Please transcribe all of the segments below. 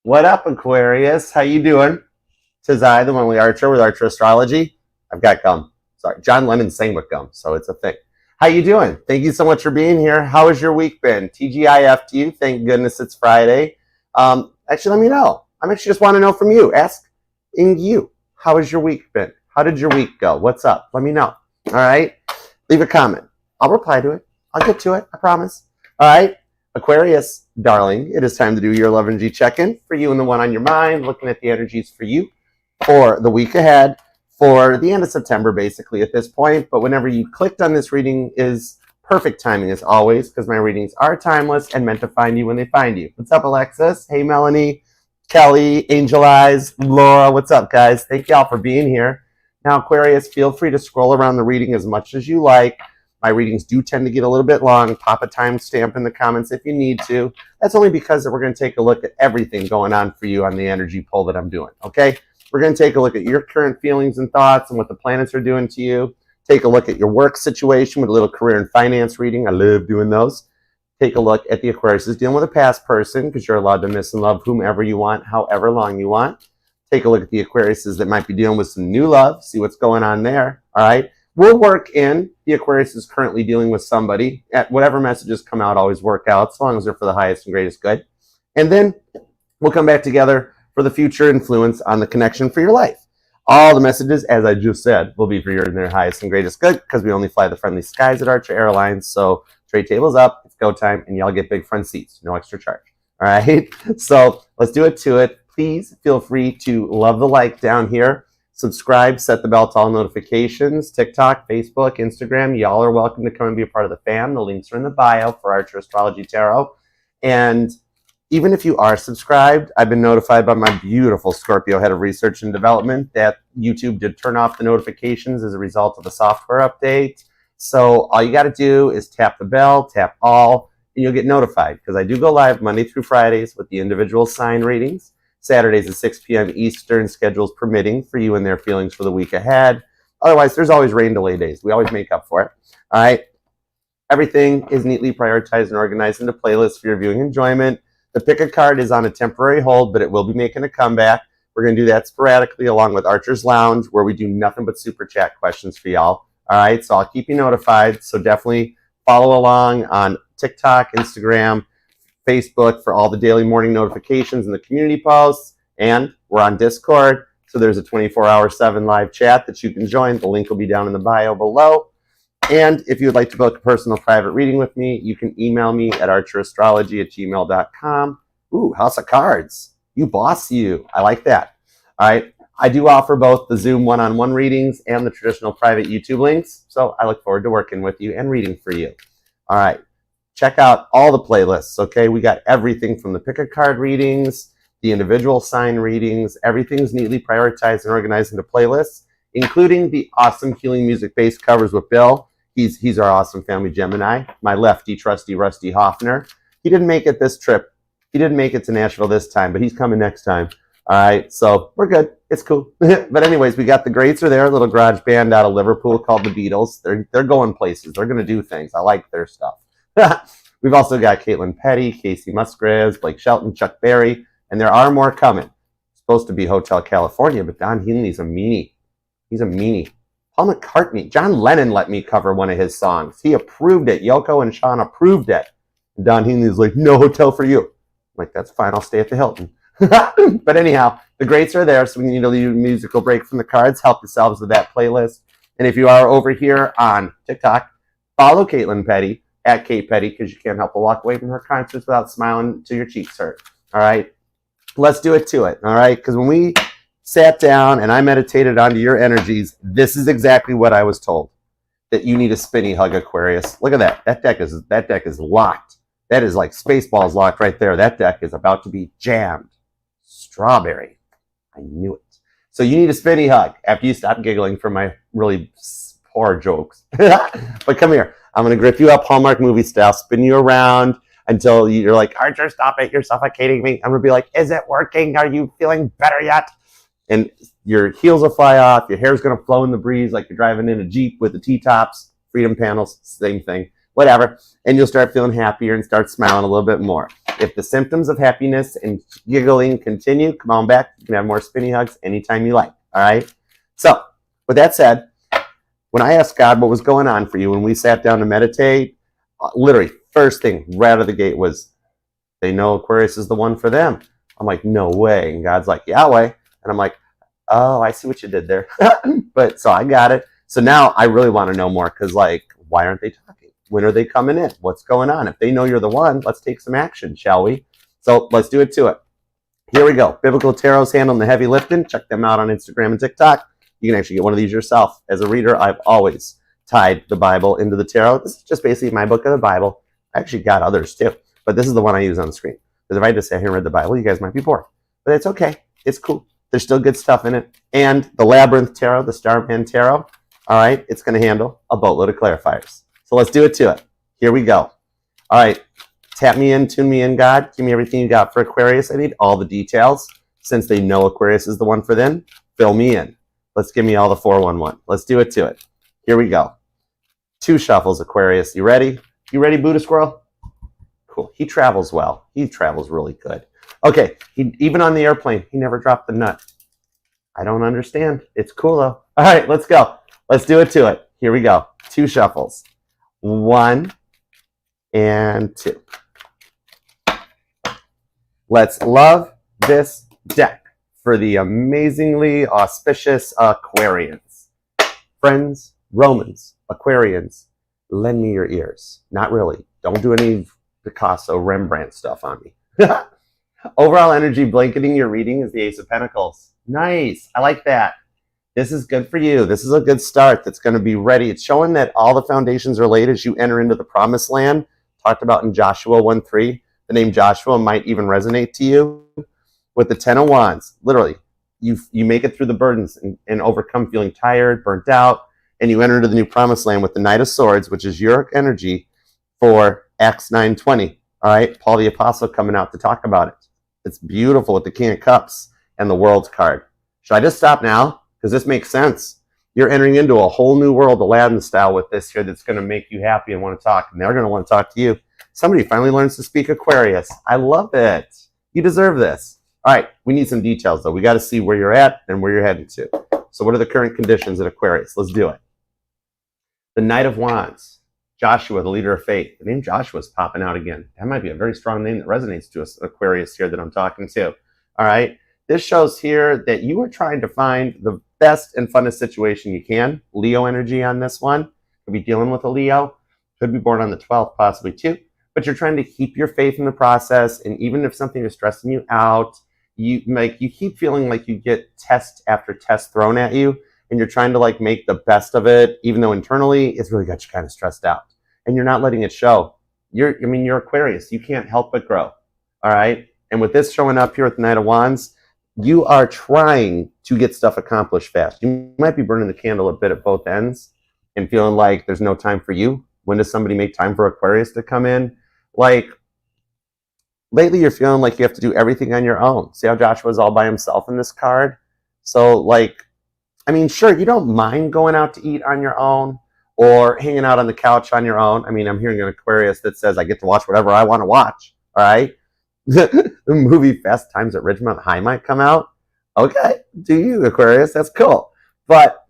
What up, Aquarius? How you doing? Tis I, the one-way archer with Archer Astrology. I've got gum. Sorry, John Lennon sang with gum, so it's a thing. How you doing? Thank you so much for being here. How has your week been? TGIF to you. Thank goodness it's Friday. Actually, let me know. I actually just want to know from you. Asking you. How has your week been? How did your week go? What's up? Let me know. All right? Leave a comment. I'll reply to it. I'll get to it. I promise. All right? Aquarius, darling, it is time to do your love energy check-in for you and the one on your mind, looking at the energies for you for the week ahead, for the end of September, basically, at this point. But whenever you clicked on this reading is perfect timing, as always, because my readings are timeless and meant to find you when they find you. What's up, Alexis? Hey, Melanie, Kelly, Angel Eyes, Laura. What's up, guys? Thank y'all for being here. Now, Aquarius, feel free to scroll around the reading as much as you like. My readings do tend to get a little bit long. Pop a timestamp in the comments if you need to. That's only because we're going to take a look at everything going on for you on the energy poll that I'm doing, okay? We're going to take a look at your current feelings and thoughts and what the planets are doing to you. Take a look at your work situation with a little career and finance reading. I love doing those. Take a look at the Aquarius is dealing with a past person, because you're allowed to miss and love whomever you want, however long you want. Take a look at the Aquariuses that might be dealing with some new love. See what's going on there, all right? We'll work in the Aquarius is currently dealing with somebody. At whatever messages come out always work out, as long as they're for the highest and greatest good. And then we'll come back together for the future influence on the connection for your life. All the messages, as I just said, will be for your and their highest and greatest good, because we only fly the friendly skies at Archer Airlines. So tray tables up, it's go time, and y'all get big front seats, no extra charge. All right, so let's do it to it. Please feel free to love the like down here. Subscribe, set the bell to all notifications. TikTok, Facebook, Instagram. Y'all are welcome to come and be a part of the fam. The links are in the bio for Archer Astrology Tarot. And even if you are subscribed, I've been notified by my beautiful Scorpio head of research and development that YouTube did turn off the notifications as a result of a software update. So all you got to do is tap the bell, tap all, and you'll get notified, because I do go live Monday through Fridays with the individual sign readings. Saturdays at 6 p.m. Eastern, schedules permitting, for you and their feelings for the week ahead. Otherwise, there's always rain delay days. We always make up for it. All right. Everything is neatly prioritized and organized into playlists for your viewing enjoyment. The pick a card is on a temporary hold, but it will be making a comeback. We're going to do that sporadically along with Archer's Lounge, where we do nothing but super chat questions for y'all. All right. So I'll keep you notified. So definitely follow along on TikTok, Instagram, Facebook for all the daily morning notifications and the community posts. And we're on Discord, so there's a 24/7 live chat that you can join. The link will be down in the bio below. And if you would like to book a personal private reading with me, you can email me at archerastrology@gmail.com. Ooh, House of Cards. You boss you. I like that. All right. I do offer both the Zoom one-on-one readings and the traditional private YouTube links, so I look forward to working with you and reading for you. All right. Check out all the playlists, okay? We got everything from the pick-a-card readings, the individual sign readings. Everything's neatly prioritized and organized into playlists, including the awesome healing music-based covers with Bill. He's our awesome family Gemini, my lefty, trusty, Rusty Hoffner. He didn't make it this trip. He didn't make it to Nashville this time, but he's coming next time. All right, so we're good. It's cool. But anyways, we got the greats are there, a little garage band out of Liverpool called the Beatles. They're going places. They're going to do things. I like their stuff. We've also got Caitlin Petty, Casey Musgraves, Blake Shelton, Chuck Berry, and there are more coming. It's supposed to be Hotel California, but Don Henley's a meanie. He's a meanie. Paul McCartney, John Lennon let me cover one of his songs. He approved it. Yoko and Sean approved it. And Don Henley's like, no hotel for you. I'm like, that's fine. I'll stay at the Hilton. But anyhow, the greats are there, so we need a musical break from the cards. Help yourselves with that playlist. And if you are over here on TikTok, follow Caitlin Petty at Kate Petty, because you can't help but walk away from her concerts without smiling till your cheeks hurt. All right? Let's do it to it. All right? Because when we sat down and I meditated onto your energies, this is exactly what I was told. That you need a spinny hug, Aquarius. Look at that. That deck is locked. That is like Spaceballs locked right there. That deck is about to be jammed. Strawberry. I knew it. So you need a spinny hug after you stop giggling from my really poor jokes. But come here. I'm going to grip you up Hallmark movie style, spin you around until you're like, Archer, stop it. You're suffocating me. I'm going to be like, is it working? Are you feeling better yet? And your heels will fly off. Your hair's going to flow in the breeze like you're driving in a Jeep with the T-tops, freedom panels, same thing, whatever. And you'll start feeling happier and start smiling a little bit more. If the symptoms of happiness and giggling continue, come on back. You can have more spinny hugs anytime you like. All right? So, with that said, when I asked God what was going on for you when we sat down to meditate, literally first thing right out of the gate was, they know Aquarius is the one for them. I'm like, no way. And God's like, Yahweh. And I'm like, oh, I see what you did there. But so I got it. So now I really want to know more because, like, why aren't they talking? When are they coming in? What's going on? If they know you're the one, let's take some action, shall we? So let's do it to it. Here we go. Biblical Tarot's handling the heavy lifting. Check them out on Instagram and TikTok. You can actually get one of these yourself. As a reader, I've always tied the Bible into the tarot. This is just basically my book of the Bible. I actually got others too, but this is the one I use on the screen. Because if I just sat here and read the Bible, you guys might be bored. But it's okay. It's cool. There's still good stuff in it. And the Labyrinth Tarot, the Starman Tarot, all right, it's going to handle a boatload of clarifiers. So let's do it to it. Here we go. All right, tap me in, tune me in, God. Give me everything you got for Aquarius. I need all the details. Since they know Aquarius is the one for them, fill me in. Let's give me all the 411. Let's do it to it. Here we go. 2 shuffles, Aquarius. You ready? You ready, Buddha Squirrel? Cool. He travels well. He travels really good. Okay. Even on the airplane, he never dropped the nut. I don't understand. It's cool, though. All right, let's go. Let's do it to it. Here we go. 2 shuffles. 1 and 2. Let's love this deck for the amazingly auspicious Aquarians. Friends, Romans, Aquarians, lend me your ears. Not really. Don't do any Picasso, Rembrandt stuff on me. Overall energy blanketing your reading is the Ace of Pentacles. Nice. I like that. This is good for you. This is a good start that's going to be ready. It's showing that all the foundations are laid as you enter into the promised land. Talked about in Joshua 1:3. The name Joshua might even resonate to you. With the 10 of Wands, literally, you make it through the burdens and overcome feeling tired, burnt out, and you enter into the new promised land with the Knight of Swords, which is your energy for Acts 9:20. All right, Paul the Apostle coming out to talk about it. It's beautiful with the King of Cups and the World card. Should I just stop now? Because this makes sense. You're entering into a whole new world, Aladdin style, with this here that's going to make you happy and want to talk. And they're going to want to talk to you. Somebody finally learns to speak Aquarius. I love it. You deserve this. All right, we need some details, though. We got to see where you're at and where you're heading to. So what are the current conditions at Aquarius? Let's do it. The Knight of Wands, Joshua, the leader of faith. The name Joshua is popping out again. That might be a very strong name that resonates to us, Aquarius here that I'm talking to. All right, this shows here that you are trying to find the best and funnest situation you can. Leo energy on this one. Could be dealing with a Leo. Could be born on the 12th, possibly too. But you're trying to keep your faith in the process. And even if something is stressing you out, you keep feeling like you get test after test thrown at you, and you're trying to make the best of it, even though internally it's really got you kind of stressed out, and you're not letting it show. You're Aquarius. You can't help but grow. All right. And with this showing up here with the Knight of Wands, you are trying to get stuff accomplished fast. You might be burning the candle a bit at both ends and feeling like there's no time for you. When does somebody make time for Aquarius to come in? Lately, you're feeling like you have to do everything on your own. See how Joshua's all by himself in this card? So, sure, you don't mind going out to eat on your own or hanging out on the couch on your own. I'm hearing an Aquarius that says, I get to watch whatever I want to watch, all right? The movie Fast Times at Ridgemont High might come out. Okay, do you, Aquarius? That's cool. But,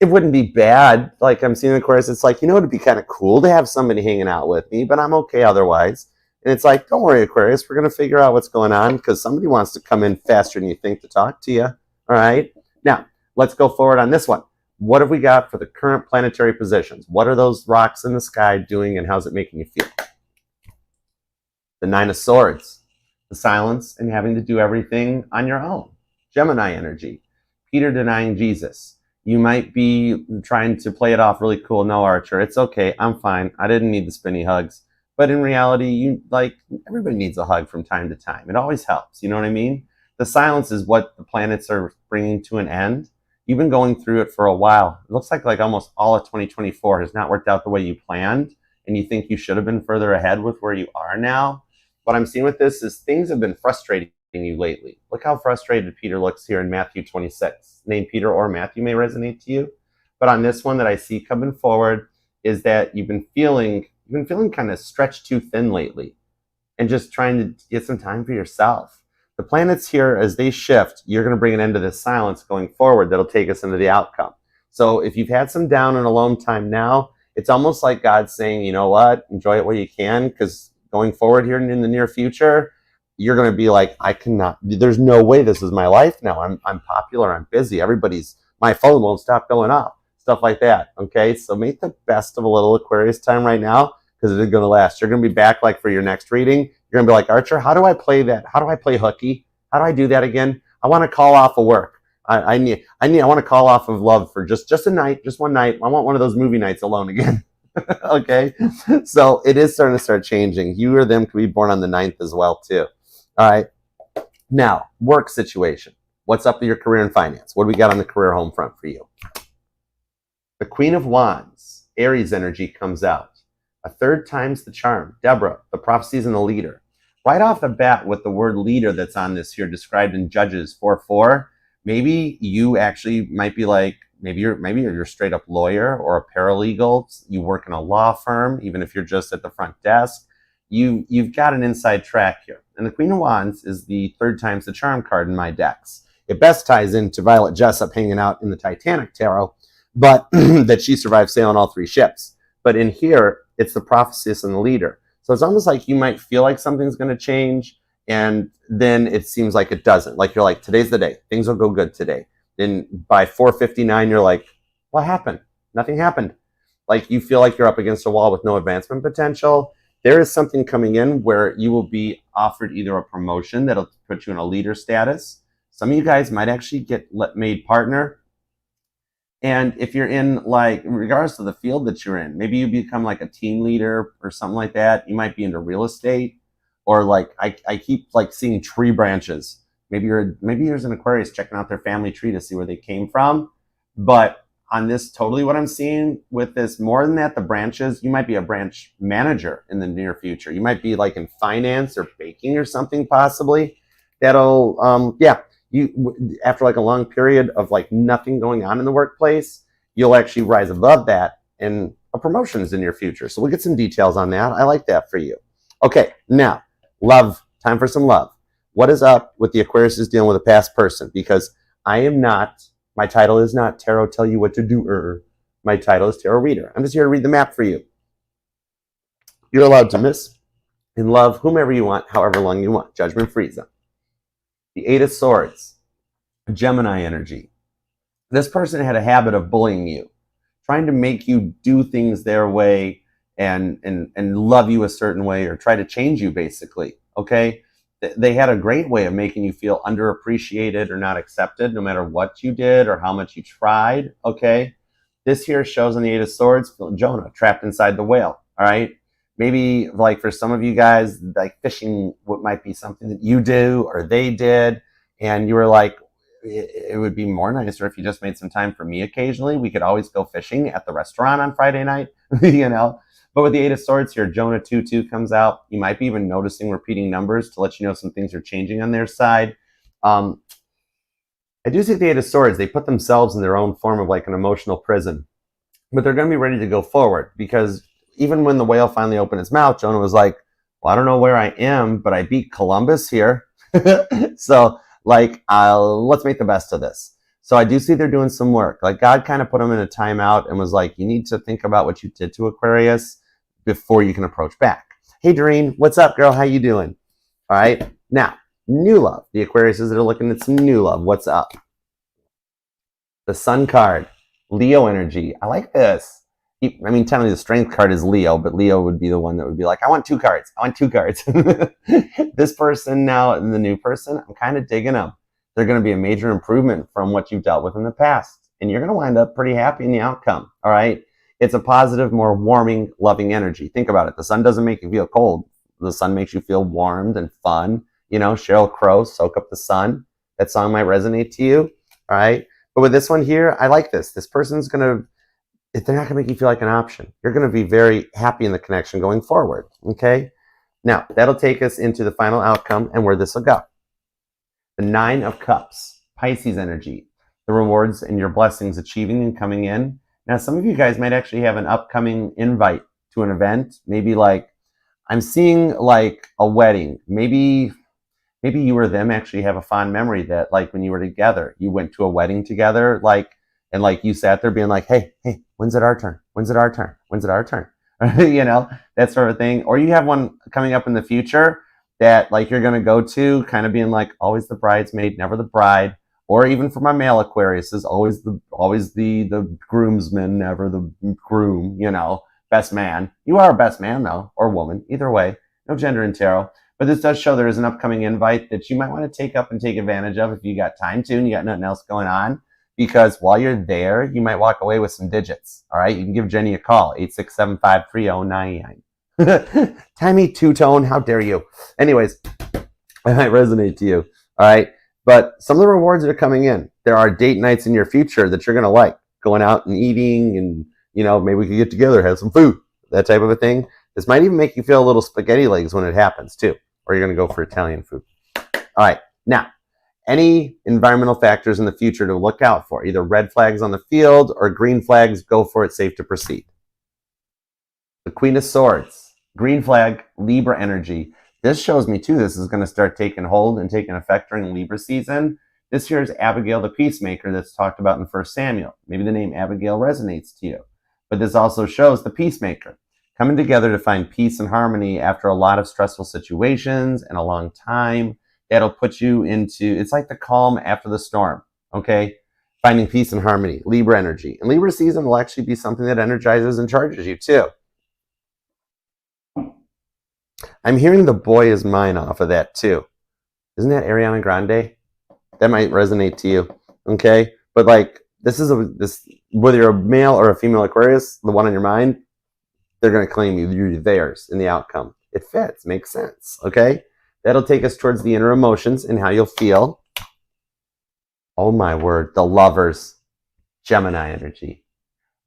it wouldn't be bad. I'm seeing Aquarius, it's it'd be kind of cool to have somebody hanging out with me, but I'm okay otherwise. And it's don't worry, Aquarius, we're going to figure out what's going on because somebody wants to come in faster than you think to talk to you. All right. Now, let's go forward on this one. What have we got for the current planetary positions? What are those rocks in the sky doing and how's it making you feel? The 9 of Swords, the silence and having to do everything on your own. Gemini energy, Peter denying Jesus. You might be trying to play it off really cool. No, Archer, it's okay. I'm fine. I didn't need the spinny hugs. But in reality, everybody needs a hug from time to time. It always helps. You know what I mean? The silence is what the planets are bringing to an end. You've been going through it for a while. It looks like almost all of 2024 has not worked out the way you planned, and you think you should have been further ahead with where you are now. What I'm seeing with this is things have been frustrating you lately. Look how frustrated Peter looks here in Matthew 26. Name Peter or Matthew may resonate to you. But on this one that I see coming forward is that you've been feeling kind of stretched too thin lately. and just trying to get some time for yourself. The planets here, as they shift, you're going to bring an end to this silence going forward that'll take us into the outcome. So if you've had some down and alone time now, it's almost like God's saying, you know what, enjoy it while you can, because going forward here in the near future, you're going to be like, I cannot, there's no way this is my life now. I'm popular, I'm busy, my phone won't stop going off, stuff like that. Okay, so make the best of a little Aquarius time right now, because it is going to last. You're going to be back like for your next reading. You're going to be like, Archer, how do I play that? How do I play hooky? How do I do that again? I want to call off of work. I want to call off of love for just a night, just one night. I want one of those movie nights alone again. Okay, so it is starting to start changing. You or them could be born on the 9th as well too. All right, now work situation. What's up with your career and finance? What do we got on the career home front for you? The Queen of Wands, Aries energy comes out. A third time's the charm. Deborah, the prophecies and the leader. Right off the bat with the word leader that's on this here described in Judges 4:4, maybe you actually might be like, maybe you're a straight up lawyer or a paralegal. You work in a law firm, even if you're just at the front desk. You've got an inside track here. And the Queen of Wands is the third time's the charm card in my decks. It best ties into Violet Jessup hanging out in the Titanic tarot, but that she survived sailing all 3 ships. But in here, it's the prophecies and the leader. So it's almost like you might feel like something's going to change, and then it seems like it doesn't. Like you're like, today's the day. Things will go good today. Then by 4:59, you're like, what happened? Nothing happened. Like you feel like you're up against a wall with no advancement potential. There is something coming in where you will be offered either a promotion that'll put you in a leader status. Some of you guys might actually get made partner. And if you're in, like, regardless of the field that you're in, maybe you become like a team leader or something like that. You might be into real estate, or like I keep like seeing tree branches. Maybe there's an Aquarius checking out their family tree to see where they came from. But on this, totally what I'm seeing with this, more than that, the branches, you might be a branch manager in the near future. You might be like in finance or baking or something possibly. That'll, you, after like a long period of like nothing going on in the workplace, you'll actually rise above that, and a promotion is in your future. So we'll get some details on that. I like that for you. Okay, now love, time for some love. What is up with the Aquarius is dealing with a past person? Because my title is not Tarot Tell You What to Do. My title is Tarot Reader. I'm just here to read the map for you. You're allowed to miss and love whomever you want, however long you want. Judgment free zone. The 8 of Swords, Gemini energy. This person had a habit of bullying you, trying to make you do things their way and love you a certain way, or try to change you basically, okay? They had a great way of making you feel underappreciated or not accepted, no matter what you did or how much you tried, okay? This here shows on the 8 of Swords, Jonah trapped inside the whale, all right? Maybe like for some of you guys, like fishing might be something that you do or they did, and you were like, it would be more nicer if you just made some time for me occasionally. We could always go fishing at the restaurant on Friday night, you know? But with the 8 of Swords here, Jonah 2:2 comes out. You might be even noticing repeating numbers to let you know some things are changing on their side. I do see the 8 of Swords. They put themselves in their own form of like an emotional prison, but they're going to be ready to go forward, because even when the whale finally opened its mouth, Jonah was like, well, I don't know where I am, but I beat Columbus here. So like, let's make the best of this. So I do see they're doing some work. Like God kind of put them in a timeout and was like, you need to think about what you did to Aquarius before you can approach back. Hey, Doreen, what's up, girl? How you doing? All right. Now, new love. The Aquariuses that are looking at some new love. What's up? The Sun card, Leo energy. I like this. I mean, technically the Strength card is Leo, but Leo would be the one that would be like, I want 2 cards. I want 2 cards. This person now, and the new person, I'm kind of digging them. They're going to be a major improvement from what you've dealt with in the past, and you're going to wind up pretty happy in the outcome, all right? It's a positive, more warming, loving energy. Think about it. The sun doesn't make you feel cold. The sun makes you feel warmed and fun. You know, Sheryl Crow, Soak Up the Sun. That song might resonate to you, all right? But with this one here, I like this. This person's going to, they're not going to make you feel like an option. You're going to be very happy in the connection going forward, okay? Now, that'll take us into the final outcome and where this will go. The 9 of Cups, Pisces energy. The rewards and your blessings achieving and coming in. Now, some of you guys might actually have an upcoming invite to an event. Maybe like, I'm seeing like a wedding. Maybe you or them actually have a fond memory that like when you were together, you went to a wedding together, like, and like you sat there being like, hey, when's it our turn? When's it our turn? When's it our turn? You know, that sort of thing. Or you have one coming up in the future that like you're going to go to, kind of being like always the bridesmaid, never the bride. Or even for my male Aquarius, is always the groomsman, never the groom, you know, best man. You are a best man though, or woman, either way. No gender in tarot. But this does show there is an upcoming invite that you might want to take up and take advantage of if you got time to and you got nothing else going on. Because while you're there, you might walk away with some digits. All right, you can give Jenny a call, 867-530-99. Timey two-tone, how dare you? Anyways, I might resonate to you. All right, but some of the rewards that are coming in. There are date nights in your future that you're going to like. Going out and eating and, you know, maybe we could get together, have some food, that type of a thing. This might even make you feel a little spaghetti legs when it happens too. Or you're going to go for Italian food. All right, now, any environmental factors in the future to look out for, either red flags on the field or green flags, go for it, safe to proceed. The Queen of Swords, green flag, Libra energy. This shows me too, this is going to start taking hold and taking effect during Libra season. This here is Abigail the Peacemaker that's talked about in 1 Samuel. Maybe the name Abigail resonates to you. But this also shows the peacemaker, coming together to find peace and harmony after a lot of stressful situations and a long time. That'll put you into, it's like the calm after the storm, okay? Finding peace and harmony, Libra energy. And Libra season will actually be something that energizes and charges you too. I'm hearing The Boy Is Mine off of that too. Isn't that Ariana Grande? That might resonate to you, okay? But like, this whether you're a male or a female Aquarius, the one on your mind, they're going to claim you're theirs in the outcome. It fits, makes sense, okay? That'll take us towards the inner emotions and how you'll feel. Oh my word, the Lovers, Gemini energy.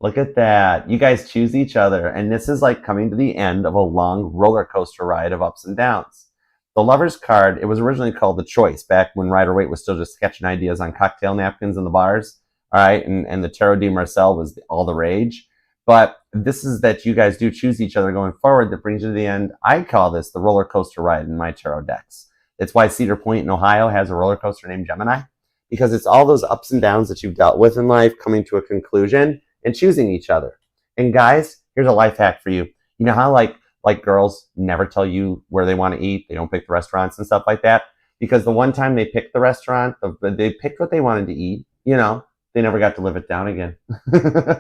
Look at that. You guys choose each other, and this is like coming to the end of a long roller coaster ride of ups and downs. The Lovers card, it was originally called The Choice back when Rider-Waite was still just sketching ideas on cocktail napkins in the bars, all right? And the Tarot de Marcel was all the rage. But this is that you guys do choose each other going forward that brings you to the end. I call this the roller coaster ride in my tarot decks. It's why Cedar Point in Ohio has a roller coaster named Gemini, because it's all those ups and downs that you've dealt with in life coming to a conclusion and choosing each other. And guys, here's a life hack for you. You know how like girls never tell you where they want to eat? They don't pick the restaurants and stuff like that? Because the one time they picked the restaurant, they picked what they wanted to eat, you know, they never got to live it down again.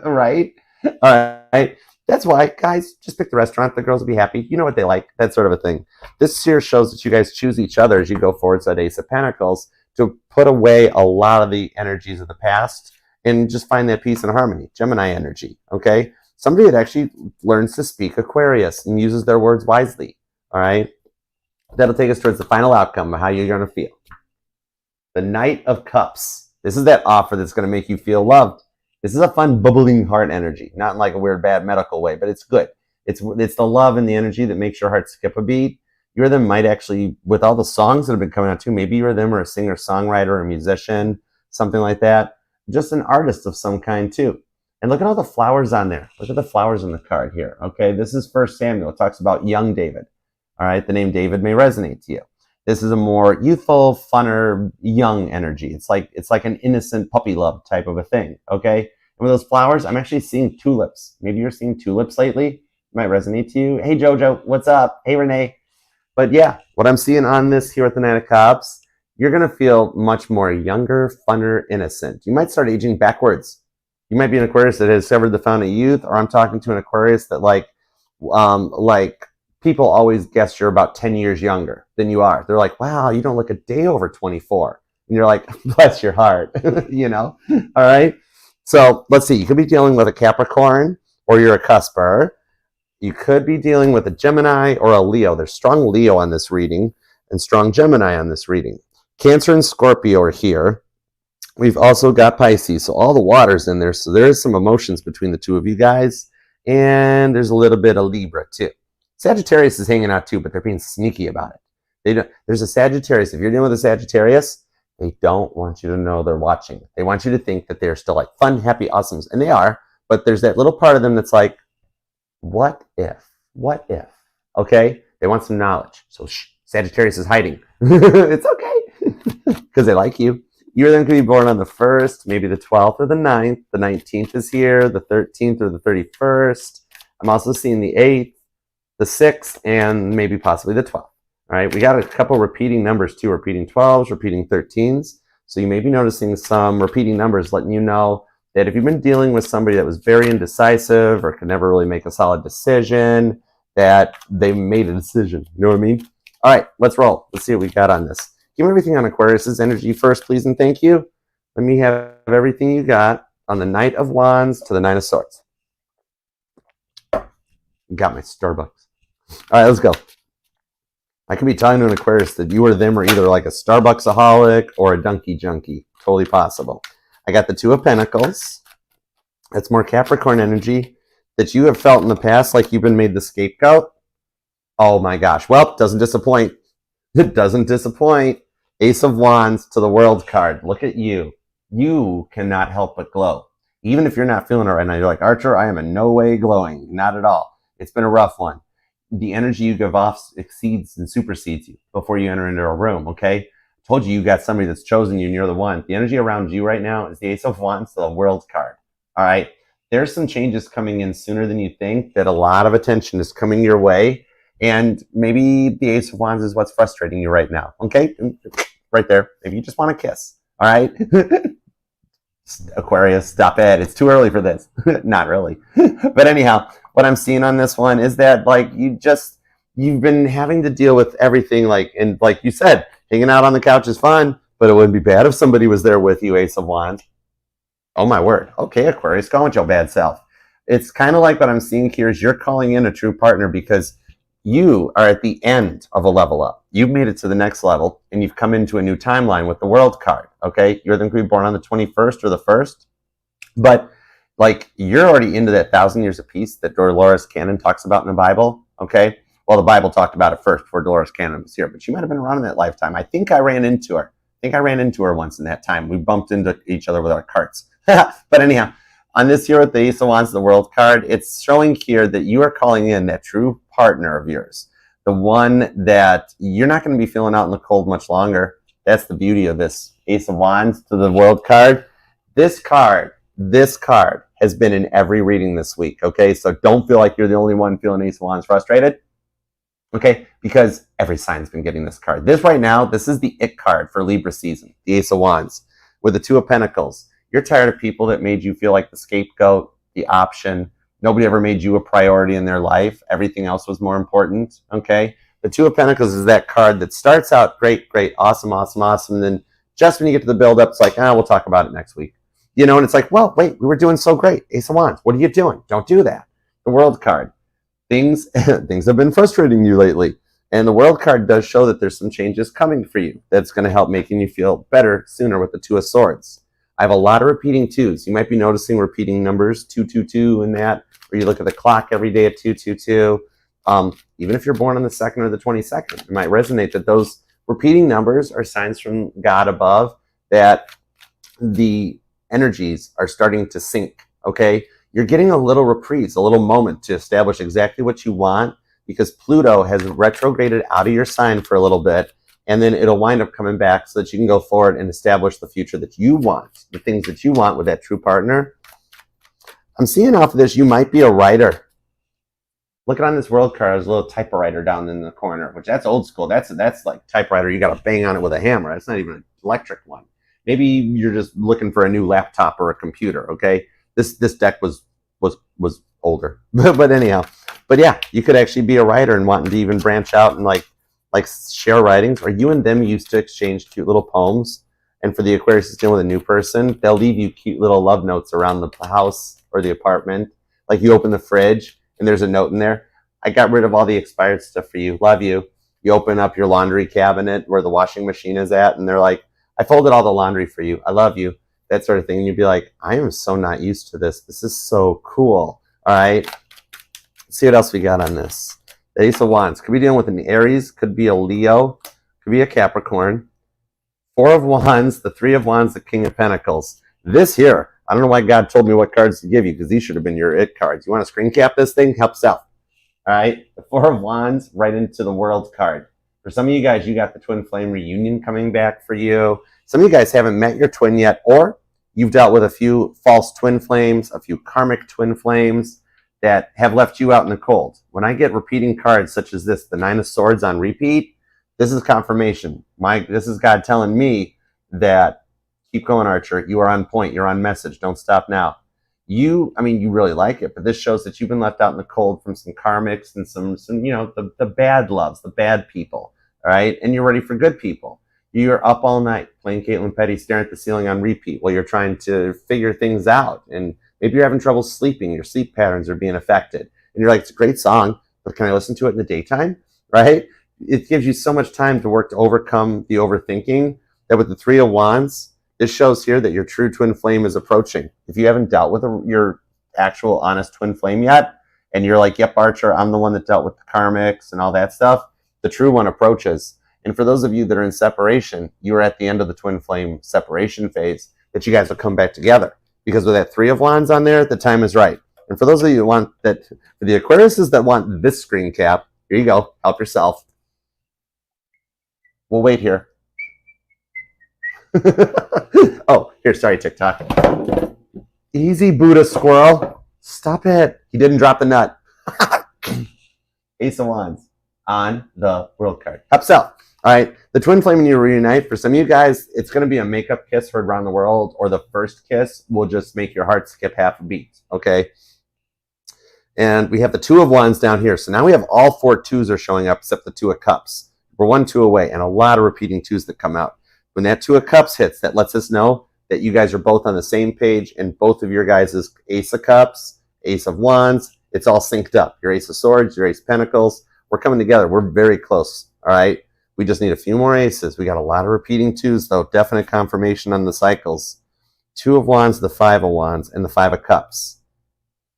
Right? All right. That's why, guys, just pick the restaurant. The girls will be happy. You know what they like, that sort of a thing. This here shows that you guys choose each other as you go forward. So that Ace of Pentacles, to put away a lot of the energies of the past and just find that peace and harmony. Gemini energy, okay? Somebody that actually learns to speak Aquarius and uses their words wisely, all right? That'll take us towards the final outcome of how you're going to feel. The Knight of Cups. This is that offer that's going to make you feel loved. This is a fun, bubbling heart energy, not in like a weird, bad medical way, but it's good. It's the love and the energy that makes your heart skip a beat. You or them might actually, with all the songs that have been coming out too, maybe you or them are a singer, songwriter, or a musician, something like that. Just an artist of some kind too. And look at all the flowers on there. Look at the flowers on the card here, okay? This is 1 Samuel. It talks about young David, all right? The name David may resonate to you. This is a more youthful, funner, young energy. It's like an innocent puppy love type of a thing, okay? And with those flowers, I'm actually seeing tulips. Maybe you're seeing tulips lately. It might resonate to you. Hey, Jojo, what's up? Hey, Renee. But yeah, what I'm seeing on this here with the Knight of Cups, you're going to feel much more younger, funner, innocent. You might start aging backwards. You might be an Aquarius that has severed the fountain of youth, or I'm talking to an Aquarius that like people always guess you're about 10 years younger than you are. They're like, wow, you don't look a day over 24. And you're like, bless your heart, you know? All right. So let's see. You could be dealing with a Capricorn, or you're a cusper. You could be dealing with a Gemini or a Leo. There's strong Leo on this reading and strong Gemini on this reading. Cancer and Scorpio are here. We've also got Pisces. So all the water's in there. So there is some emotions between the two of you guys. And there's a little bit of Libra too. Sagittarius is hanging out too, but they're being sneaky about it. There's a Sagittarius. If you're dealing with a Sagittarius, they don't want you to know they're watching. They want you to think that they're still like fun, happy, awesome. And they are. But there's that little part of them that's like, what if? What if? Okay? They want some knowledge. So shh, Sagittarius is hiding. It's okay because they like you. You're then going to be born on the 1st, maybe the 12th or the 9th. The 19th is here, the 13th or the 31st. I'm also seeing the 8th, the 6th, and maybe possibly the 12th. All right, we got a couple repeating numbers too, repeating 12s, repeating 13s. So you may be noticing some repeating numbers letting you know that if you've been dealing with somebody that was very indecisive or could never really make a solid decision, that they made a decision. You know what I mean? All right, let's roll. Let's see what we got on this. Give me everything on Aquarius's energy first, please, and thank you. Let me have everything you got on the Knight of Wands to the Nine of Swords. Got my Starbucks. All right, let's go. I could be telling to an Aquarius that you or them are either like a Starbucksaholic or a donkey junkie. Totally possible. I got the Two of Pentacles. That's more Capricorn energy that you have felt in the past like you've been made the scapegoat. Oh my gosh. Well, doesn't disappoint. It doesn't disappoint. Ace of Wands to the World card. Look at you. You cannot help but glow. Even if you're not feeling it right now, you're like, Archer, I am in no way glowing. Not at all. It's been a rough one. The energy you give off exceeds and supersedes you before you enter into a room, okay? I told you got somebody that's chosen you and you're the one. The energy around you right now is the Ace of Wands to the World card, all right? There's some changes coming in sooner than you think that a lot of attention is coming your way. And maybe the Ace of Wands is what's frustrating you right now, okay? Right there. Maybe you just want to kiss, all right? Aquarius, stop it. It's too early for this. Not really. But anyhow, what I'm seeing on this one is that, like, you've been having to deal with everything, like, and like you said, hanging out on the couch is fun, but it wouldn't be bad if somebody was there with you, Ace of Wands. Oh, my word. Okay, Aquarius, go on with your bad self. It's kind of like what I'm seeing here is you're calling in a true partner because you are at the end of a level up. You've made it to the next level, and you've come into a new timeline with the World card, okay? You're going to be born on the 21st or the 1st, but, like, you're already into that 1,000 years of peace that Dolores Cannon talks about in the Bible, okay? Well, the Bible talked about it first before Dolores Cannon was here, but she might have been around in that lifetime. I think I ran into her. Once in that time. We bumped into each other with our carts. But anyhow, on this here with the Ace of Wands, the World card, it's showing here that you are calling in that true partner of yours, the one that you're not going to be feeling out in the cold much longer. That's the beauty of this Ace of Wands to the World card. This card has been in every reading this week, okay? So don't feel like you're the only one feeling Ace of Wands frustrated, okay? Because every sign's been getting this card. This right now, this is the it card for Libra season, the Ace of Wands with the Two of Pentacles. You're tired of people that made you feel like the scapegoat, the option. Nobody ever made you a priority in their life. Everything else was more important, okay? The Two of Pentacles is that card that starts out great, awesome, and then just when you get to the build-up, it's like, we'll talk about it next week. You know, and it's like, well, wait, we were doing so great. Ace of Wands, what are you doing? Don't do that. The World card. Things have been frustrating you lately. And the World card does show that there's some changes coming for you that's going to help making you feel better sooner with the Two of Swords. I have a lot of repeating twos. You might be noticing repeating numbers, 222 and that, or you look at the clock every day at 222. Even if you're born on the 2nd or the 22nd, it might resonate that those repeating numbers are signs from God above that the energies are starting to sync, okay? You're getting a little reprise, a little moment to establish exactly what you want because Pluto has retrograded out of your sign for a little bit, and then it'll wind up coming back so that you can go forward and establish the future that you want, the things that you want with that true partner. I'm seeing off of this, you might be a writer. Looking on this World card, there's a little typewriter down in the corner, which that's old school. That's like typewriter. You got to bang on it with a hammer. It's not even an electric one. Maybe you're just looking for a new laptop or a computer, okay? This deck was older. But anyhow. But yeah, you could actually be a writer and wanting to even branch out and like share writings, or you and them used to exchange cute little poems. And for the Aquarius is dealing with a new person, they'll leave you cute little love notes around the house or the apartment. Like you open the fridge and there's a note in there. I got rid of all the expired stuff for you. Love you. You open up your laundry cabinet where the washing machine is at, and they're like, I folded all the laundry for you. I love you. That sort of thing. And you'd be like, I am so not used to this. This is so cool. All right. Let's see what else we got on this. The Ace of Wands. Could be dealing with an Aries. Could be a Leo. Could be a Capricorn. Four of Wands. The Three of Wands. The King of Pentacles. This here. I don't know why God told me what cards to give you because these should have been your it cards. You want to screen cap this thing? Help yourself. All right, the Four of Wands right into the World card. For some of you guys, you got the twin flame reunion coming back for you. Some of you guys haven't met your twin yet, or you've dealt with a few false twin flames, a few karmic twin flames that have left you out in the cold. When I get repeating cards such as this, the Nine of Swords on repeat, this is confirmation. This is God telling me that keep going, Archer. You are on point. You're on message. Don't stop now. You really like it, but this shows that you've been left out in the cold from some karmics and some the bad loves, the bad people, all right? And you're ready for good people. You're up all night playing Caitlin Petty, staring at the ceiling on repeat while you're trying to figure things out. And maybe you're having trouble sleeping. Your sleep patterns are being affected. And you're like, it's a great song, but can I listen to it in the daytime, right? It gives you so much time to work to overcome the overthinking that with the Three of Wands, this shows here that your true twin flame is approaching. If you haven't dealt with your actual honest twin flame yet, and you're like, yep, Archer, I'm the one that dealt with the karmics and all that stuff, the true one approaches. And for those of you that are in separation, you are at the end of the twin flame separation phase, that you guys will come back together. Because with that Three of Wands on there, the time is right. And for those of you who want that, for the Aquariuses that want this screen cap, here you go, help yourself. We'll wait here. Oh, here, sorry, TikTok. Easy, Buddha squirrel. Stop it. He didn't drop the nut. Ace of Wands on the World card. Upsell. All right, the twin flame and you reunite. For some of you guys, it's going to be a makeup kiss heard around the world, or the first kiss will just make your heart skip half a beat, okay? And we have the Two of Wands down here. So now we have all four twos are showing up except the Two of Cups. We're 1 2 away, and a lot of repeating twos that come out. When that Two of Cups hits, that lets us know that you guys are both on the same page, and both of your guys' Ace of Cups, Ace of Wands, it's all synced up. Your Ace of Swords, your Ace of Pentacles, we're coming together. We're very close, all right? We just need a few more aces. We got a lot of repeating twos, though. Definite confirmation on the cycles. Two of Wands, the Five of Wands, and the Five of Cups.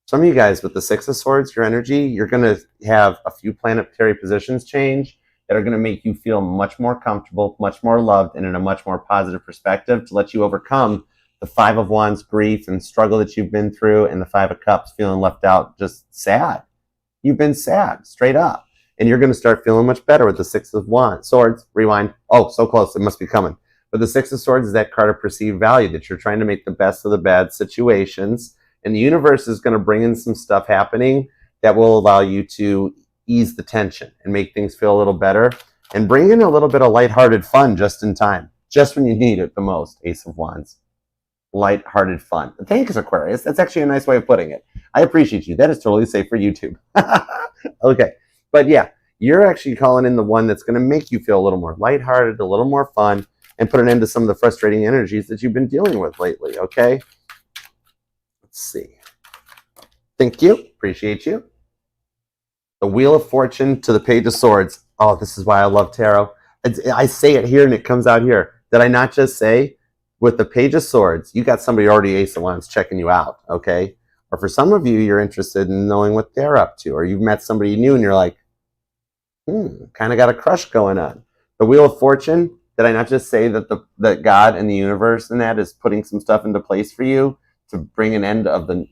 Some of you guys with the Six of Swords, your energy, you're going to have a few planetary positions change that are going to make you feel much more comfortable, much more loved, and in a much more positive perspective to let you overcome the Five of Wands grief and struggle that you've been through, and the Five of Cups feeling left out, just sad. You've been sad, straight up. And you're going to start feeling much better with the Six of Wands. Swords, rewind. Oh, so close. It must be coming. But the Six of Swords is that card of perceived value, that you're trying to make the best of the bad situations. And the universe is going to bring in some stuff happening that will allow you to ease the tension and make things feel a little better, and bring in a little bit of lighthearted fun just in time, just when you need it the most. Ace of Wands. Lighthearted fun. Thanks, Aquarius. That's actually a nice way of putting it. I appreciate you. That is totally safe for YouTube. Okay. But yeah, you're actually calling in the one that's going to make you feel a little more lighthearted, a little more fun, and put an end to some of the frustrating energies that you've been dealing with lately, okay? Let's see. Thank you. Appreciate you. The Wheel of Fortune to the Page of Swords. Oh, this is why I love tarot. I say it here and it comes out here. Did I not just say, with the Page of Swords, you got somebody already Ace of Wands checking you out, okay? Or for some of you, you're interested in knowing what they're up to. Or you've met somebody new and you're like, kind of got a crush going on. The Wheel of Fortune, did I not just say that that God and the universe and that is putting some stuff into place for you to bring an end of the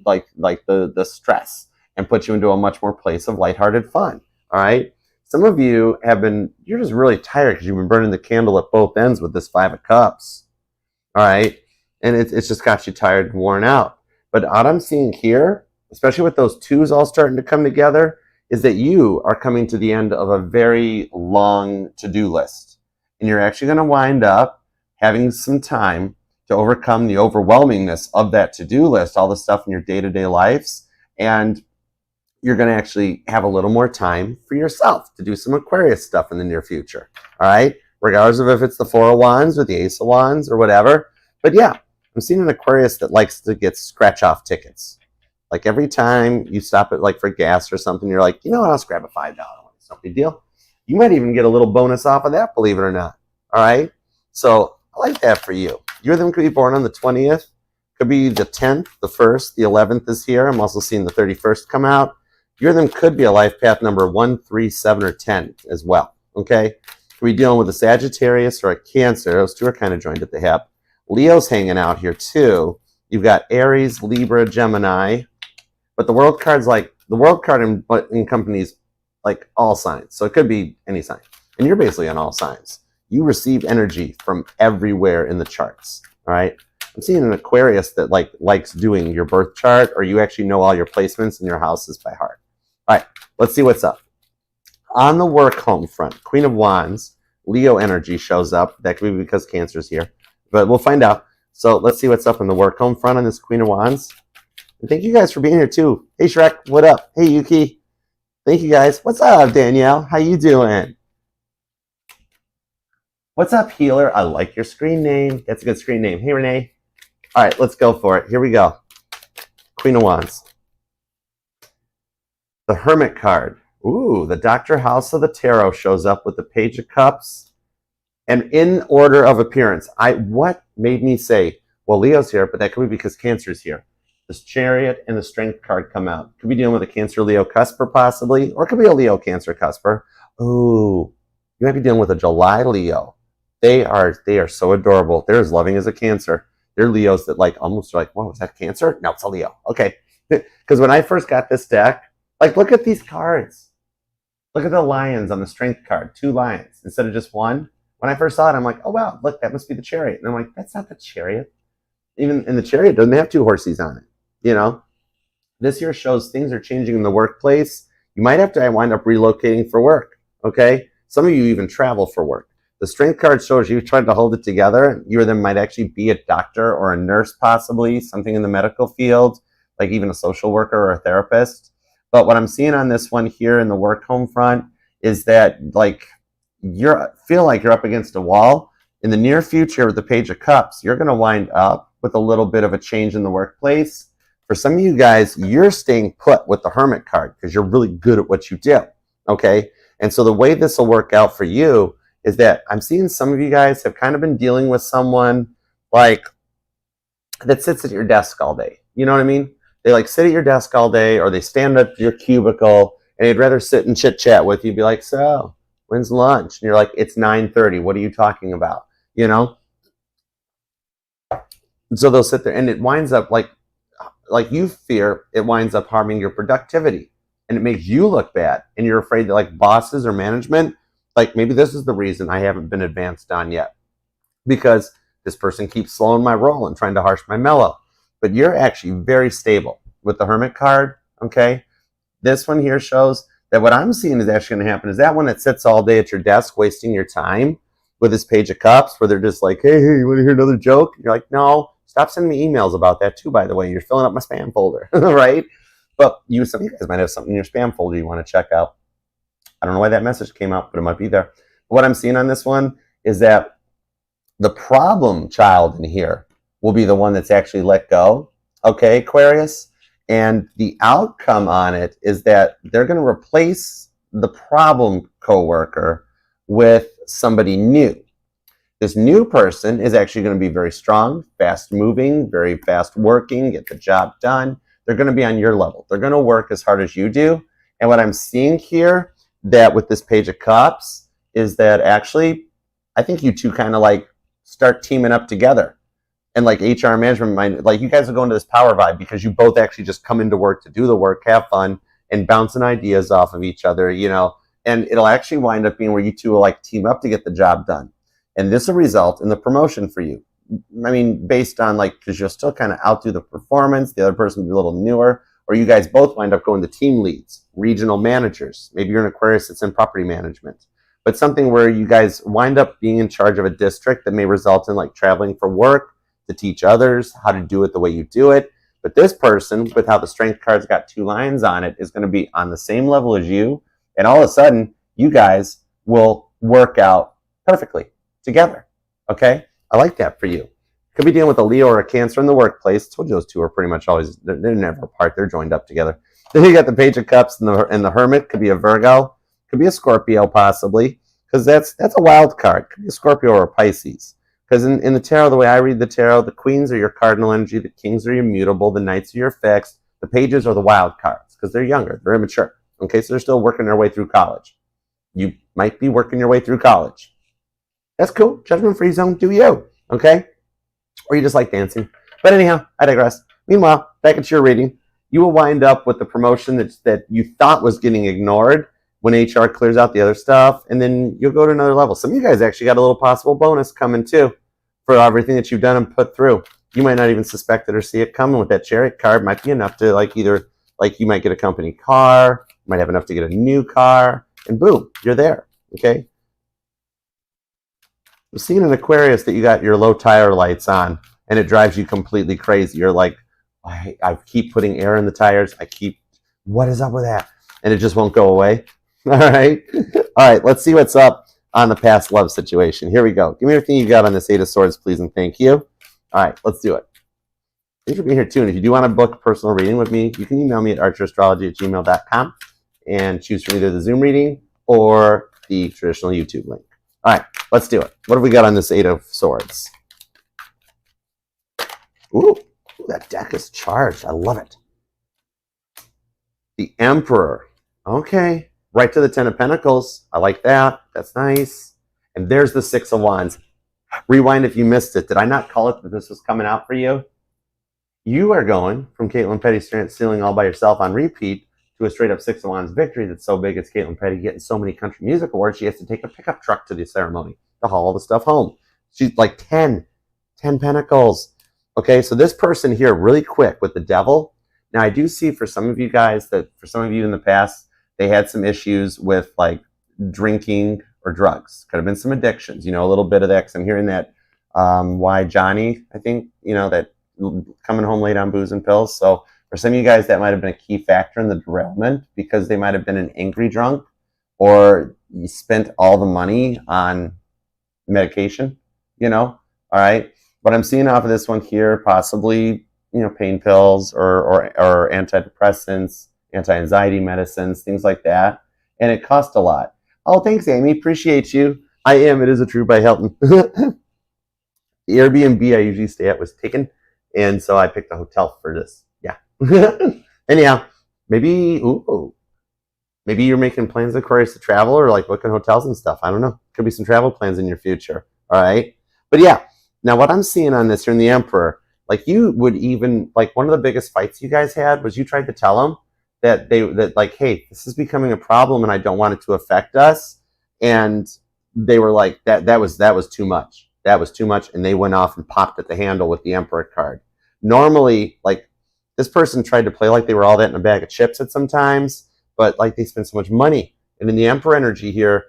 the stress and put you into a much more place of lighthearted fun, all right? Some of you you're just really tired because you've been burning the candle at both ends with this Five of Cups, all right? And it's just got you tired and worn out. But what I'm seeing here, especially with those twos all starting to come together, is that you are coming to the end of a very long to-do list. And you're actually going to wind up having some time to overcome the overwhelmingness of that to-do list, all the stuff in your day-to-day lives, and you're going to actually have a little more time for yourself to do some Aquarius stuff in the near future, all right? Regardless of if it's the Four of Wands or the Ace of Wands or whatever. But yeah, I'm seeing an Aquarius that likes to get scratch-off tickets. Like every time you stop at for gas or something, you're like, you know what, I'll scrap a $5 one. It's no big deal. You might even get a little bonus off of that, believe it or not, all right? So I like that for you. You or them could be born on the 20th. Could be the 10th, the 1st, the 11th is here. I'm also seeing the 31st come out. You or them could be a life path number 1, 3, 7, or 10 as well, okay? Could be dealing with a Sagittarius or a Cancer. Those two are kind of joined at the hip. Leo's hanging out here too. You've got Aries, Libra, Gemini. But the World card's the World card encompanies like all signs. So it could be any sign. And you're basically on all signs. You receive energy from everywhere in the charts. All right. I'm seeing an Aquarius that likes doing your birth chart, or you actually know all your placements in your houses by heart. All right. Let's see what's up. On the work home front, Queen of Wands, Leo energy shows up. That could be because Cancer's here, but we'll find out. So let's see what's up in the work home front on this Queen of Wands. And thank you guys for being here too. Hey Shrek, what up? Hey Yuki. Thank you guys. What's up, Danielle? How you doing? What's up, Healer? I like your screen name. That's a good screen name. Hey, Renee. All right, let's go for it. Here we go. Queen of Wands. The Hermit card. Ooh, the Dr. House of the Tarot shows up with the Page of Cups. And in order of appearance, what made me say, well, Leo's here, but that could be because Cancer's here. This Chariot and the Strength card come out. Could be dealing with a Cancer-Leo cusper possibly, or it could be a Leo-Cancer cusper. Ooh, you might be dealing with a July Leo. They are so adorable. They're as loving as a Cancer. They're Leos that almost are whoa, is that Cancer? No, it's a Leo. Okay. Because when I first got this deck, look at these cards. Look at the lions on the Strength card. 2 lions instead of just one. When I first saw it, I'm like, oh, wow, look, that must be the Chariot. And I'm like, that's not the Chariot. Even in the Chariot, doesn't have 2 horses on it. You know? This year shows things are changing in the workplace. You might have to wind up relocating for work. Okay? Some of you even travel for work. The Strength card shows you trying to hold it together. You or them might actually be a doctor or a nurse, possibly, something in the medical field, like even a social worker or a therapist. But what I'm seeing on this one here in the work home front is that feel like you're up against a wall. In the near future with the Page of Cups, you're going to wind up with a little bit of a change in the workplace. For some of you guys, you're staying put with the Hermit card because you're really good at what you do. Okay? And so the way this will work out for you is that I'm seeing some of you guys have kind of been dealing with someone that sits at your desk all day. You know what I mean? They sit at your desk all day, or they stand at your cubicle and they'd rather sit and chit chat with you. Be like, so when's lunch? And you're like, it's 9:30. What are you talking about? You know? And so they'll sit there and it winds up like you fear it winds up harming your productivity, and it makes you look bad. And you're afraid that bosses or management, maybe this is the reason I haven't been advanced on yet, because this person keeps slowing my roll and trying to harsh my mellow. But you're actually very stable with the Hermit card, okay? This one here shows that what I'm seeing is actually going to happen is that one that sits all day at your desk wasting your time with this Page of Cups, where they're just like, hey, you want to hear another joke? And you're like, no, stop sending me emails about that too, by the way. You're filling up my spam folder, right? But some of you guys might have something in your spam folder you want to check out. I don't know why that message came out, but it might be there. But what I'm seeing on this one is that the problem child in here will be the one that's actually let go, okay, Aquarius? And the outcome on it is that they're going to replace the problem coworker with somebody new. This new person is actually going to be very strong, fast moving, very fast working, get the job done. They're going to be on your level. They're going to work as hard as you do. And what I'm seeing here, that with this Page of Cups, is that actually, I think you two kind of start teaming up together. And HR management might, you guys are going to this power vibe because you both actually just come into work to do the work, have fun, and bouncing ideas off of each other, and it'll actually wind up being where you two will team up to get the job done. And this will result in the promotion for you. I mean, based on because you'll still kind of outdo the performance, the other person will be a little newer, or you guys both wind up going to team leads, regional managers. Maybe you're an Aquarius that's in property management, but something where you guys wind up being in charge of a district that may result in traveling for work, to teach others how to do it the way you do it. But this person, with how the Strength card's got 2 lions on it, is going to be on the same level as you. And all of a sudden, you guys will work out perfectly together. Okay? I like that for you. Could be dealing with a Leo or a Cancer in the workplace. I told you those two are pretty much always, they're never apart. They're joined up together. Then you got the Page of Cups and the Hermit. Could be a Virgo. Could be a Scorpio, possibly. Because that's a wild card. Could be a Scorpio or a Pisces. Because in the tarot, the way I read the tarot, the queens are your cardinal energy, the kings are your mutable, the knights are your fixed, the pages are the wild cards, because they're younger, they're immature. Okay, so they're still working their way through college. You might be working your way through college. That's cool. Judgment-free zone, do you. Okay? Or you just like dancing. But anyhow, I digress. Meanwhile, back at your reading, you will wind up with the promotion that you thought was getting ignored. when HR clears out the other stuff, and then you'll go to another level. Some of you guys actually got a little possible bonus coming too for everything that you've done and put through. You might not even suspect it or see it coming. With that Chariot card, might be enough to like either like you might get a company car, you might have enough to get a new car, and boom, you're there. Okay. I'm seeing an Aquarius that you got your low tire lights on, and it drives you completely crazy. You're like, I keep putting air in the tires. What is up with that? And it just won't go away. All right. All right. Let's see what's up on the past love situation. Here we go. Give me everything you got on this Eight of Swords, please, and thank you. All right. Let's do it. Thanks for being here, too. And if you do want to book a personal reading with me, you can email me at archerastrology@gmail.com and choose from either the Zoom reading or the traditional YouTube link. All right. Let's do it. What have we got on this Eight of Swords? Ooh, that deck is charged. I love it. The Emperor. Okay. Right to the Ten of Pentacles. I like that. That's nice. And there's the Six of Wands. Rewind if you missed it. Did I not call it that this was coming out for you? You are going from Caitlin Petty stealing all by yourself on repeat to a straight up Six of Wands victory that's so big it's Caitlin Petty getting so many country music awards she has to take a pickup truck to the ceremony to haul all the stuff home. She's like 10 Pentacles. Okay, so this person here, really quick with the Devil. Now, I do see for some of you guys that for some of you in the past, they had some issues with like drinking or drugs. Could have been some addictions, a little bit of that. Because I'm hearing that why Johnny, I think, that coming home late on booze and pills. So for some of you guys, that might have been a key factor in the derailment because they might have been an angry drunk or you spent all the money on medication, all right? But I'm seeing off of this one here, possibly, pain pills or antidepressants, anti-anxiety medicines, things like that. And it cost a lot. Oh, thanks, Amy. Appreciate you. I am. It is a True by Hilton. The Airbnb I usually stay at was taken. And so I picked a hotel for this. Yeah. Anyhow, maybe you're making plans, Aquarius, to travel or like booking hotels and stuff. I don't know. Could be some travel plans in your future. All right. But yeah, now what I'm seeing on this here in the Emperor, like you would even, like one of the biggest fights you guys had was you tried to tell them that like, hey, this is becoming a problem and I don't want it to affect us. And they were like, that was too much. That was too much. And they went off and popped at the handle with the Emperor card. Normally, like this person tried to play like they were all that in a bag of chips at sometimes, but like they spent so much money. And in the Emperor energy here,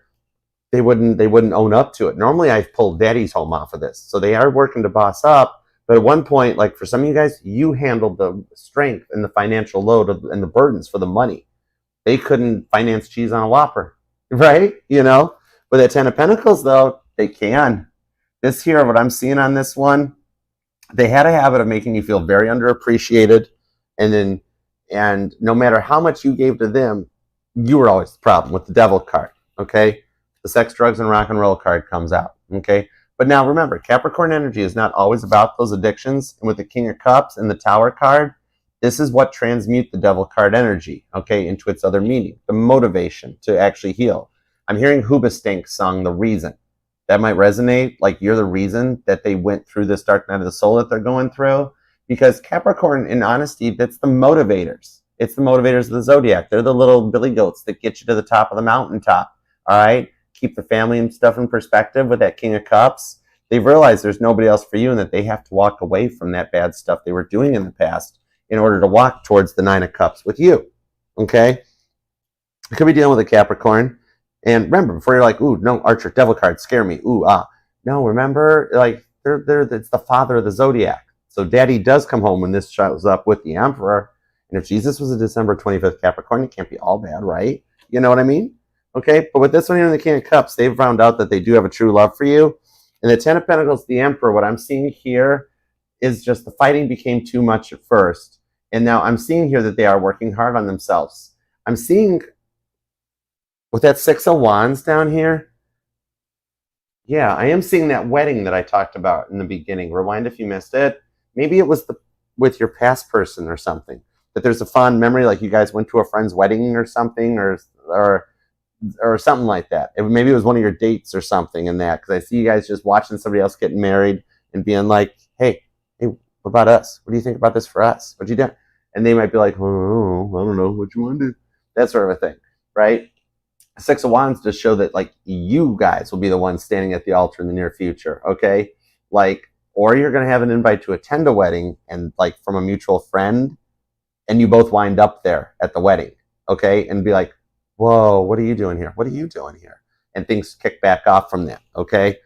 they wouldn't own up to it. Normally I've pulled daddy's home off of this. So they are working to boss up. But at one point, like for some of you guys, you handled the strength and the financial load and the burdens for the money. They couldn't finance cheese on a Whopper, right? With that Ten of Pentacles though, they can. This here, what I'm seeing on this one, they had a habit of making you feel very underappreciated. And no matter how much you gave to them, you were always the problem with the Devil card, okay? The sex, drugs, and rock and roll card comes out, okay? But now remember, Capricorn energy is not always about those addictions. And with the King of Cups and the Tower card, this is what transmute the Devil card energy, okay, into its other meaning, the motivation to actually heal. I'm hearing Hoobastank's song, The Reason. That might resonate, like you're the reason that they went through this dark night of the soul that they're going through. Because Capricorn, in honesty, that's the motivators. It's the motivators of the zodiac. They're the little billy goats that get you to the top of the mountaintop, all right? Keep the family and stuff in perspective with that King of Cups. They've realized there's nobody else for you and that they have to walk away from that bad stuff they were doing in the past in order to walk towards the Nine of Cups with you, okay? You could be dealing with a Capricorn. And remember, before you're like, ooh, no, Archer, Devil cards scare me. Ooh, no, remember, like, it's the father of the zodiac. So daddy does come home when this shows up with the Emperor. And if Jesus was a December 25th Capricorn, it can't be all bad, right? You know what I mean? Okay, but with this one here in the King of Cups, they've found out that they do have a true love for you. And the Ten of Pentacles, the Emperor, what I'm seeing here is just the fighting became too much at first. And now I'm seeing here that they are working hard on themselves. I'm seeing with that Six of Wands down here, yeah, I am seeing that wedding that I talked about in the beginning. Rewind if you missed it. Maybe it was with your past person or something. That there's a fond memory, like you guys went to a friend's wedding or something, or something like that. Maybe it was one of your dates or something in that, because I see you guys just watching somebody else getting married and being like, hey, what about us? What do you think about this for us? What'd you do? And they might be like, oh, I don't know what you want to do. That sort of a thing, right? Six of Wands to show that like you guys will be the ones standing at the altar in the near future, okay? Like, or you're going to have an invite to attend a wedding and like from a mutual friend, and you both wind up there at the wedding, okay? And be like, whoa, what are you doing here? What are you doing here? And things kick back off from that, okay?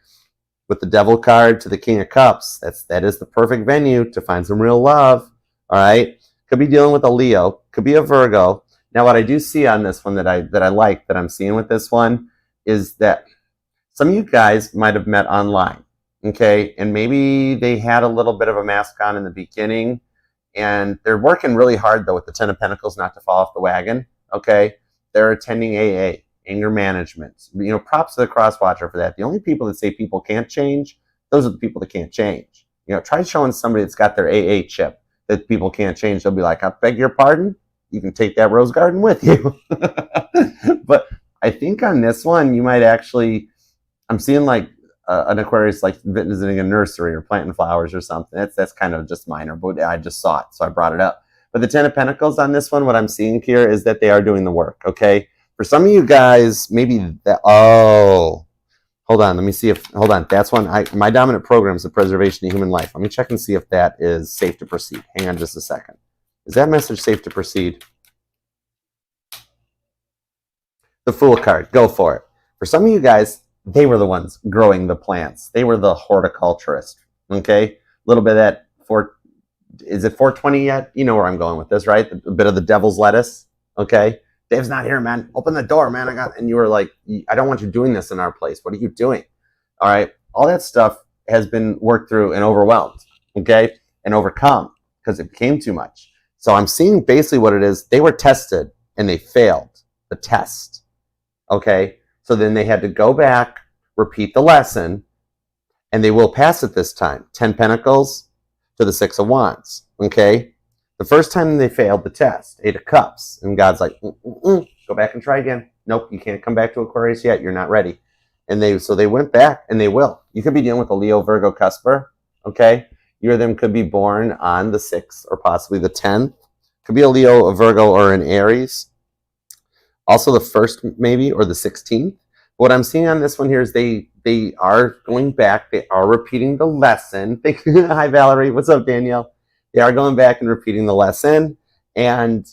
With the Devil card to the King of Cups, that is the perfect venue to find some real love, all right? Could be dealing with a Leo, could be a Virgo. Now, what I do see on this one that I like, that I'm seeing with this one, is that some of you guys might have met online, okay? And maybe they had a little bit of a mask on in the beginning, and they're working really hard, though, with the Ten of Pentacles not to fall off the wagon, okay? They're attending AA, anger management. You know, props to the cross-watcher for that. The only people that say people can't change, those are the people that can't change. You know, try showing somebody that's got their AA chip that people can't change. They'll be like, I beg your pardon? You can take that rose garden with you. But I think on this one, you might actually, I'm seeing like an Aquarius like visiting a nursery or planting flowers or something. That's kind of just minor, but I just saw it, so I brought it up. But the Ten of Pentacles on this one, what I'm seeing here is that they are doing the work, okay? For some of you guys, maybe that, oh, hold on, let me see if, hold on, that's one, my dominant program is the preservation of human life. Let me check and see if that is safe to proceed. Hang on just a second. Is that message safe to proceed? The Fool card, go for it. For some of you guys, they were the ones growing the plants. They were the horticulturist, okay? A little bit of that, is it 420 yet? You know where I'm going with this, right? A bit of the devil's lettuce, okay? Dave's not here, man. Open the door, man. And you were like, I don't want you doing this in our place. What are you doing? All right. All that stuff has been worked through and overwhelmed, okay? And overcome because it became too much. So I'm seeing basically what it is. They were tested and they failed the test, okay? So then they had to go back, repeat the lesson, and they will pass it this time. 10 Pentacles to the 6 of Wands, okay? The first time they failed the test, 8 of Cups, and God's like, go back and try again. Nope, you can't come back to Aquarius yet. You're not ready. And so they went back, and they will. You could be dealing with a Leo, Virgo, Cusper, okay? You or them could be born on the 6th or possibly the 10th. Could be a Leo, a Virgo, or an Aries. Also the 1st maybe, or the 16th. What I'm seeing on this one here is they are going back. They are repeating the lesson. Hi, Valerie. What's up, Danielle? They are going back and repeating the lesson. And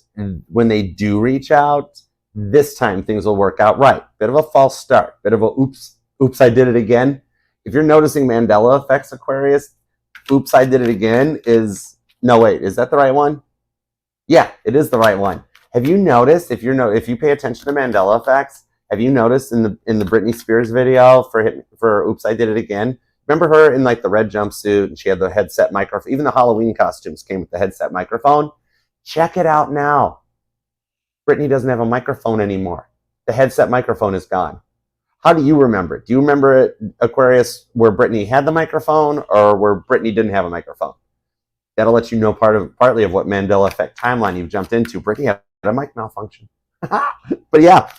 when they do reach out, this time things will work out right. Bit of a false start. Bit of a oops, I did it again. If you're noticing Mandela effects, Aquarius, oops, I did it again is, no, wait, is that the right one? Yeah, it is the right one. Have you noticed, if you pay attention to Mandela effects, have you noticed in the Britney Spears video for Oops, I Did It Again? Remember her in like the red jumpsuit and she had the headset microphone. Even the Halloween costumes came with the headset microphone. Check it out now. Britney doesn't have a microphone anymore. The headset microphone is gone. How do you remember it? Do you remember it, Aquarius, where Britney had the microphone or where Britney didn't have a microphone? That'll let you know partly of what Mandela effect timeline you've jumped into. Britney had a mic malfunction. But yeah.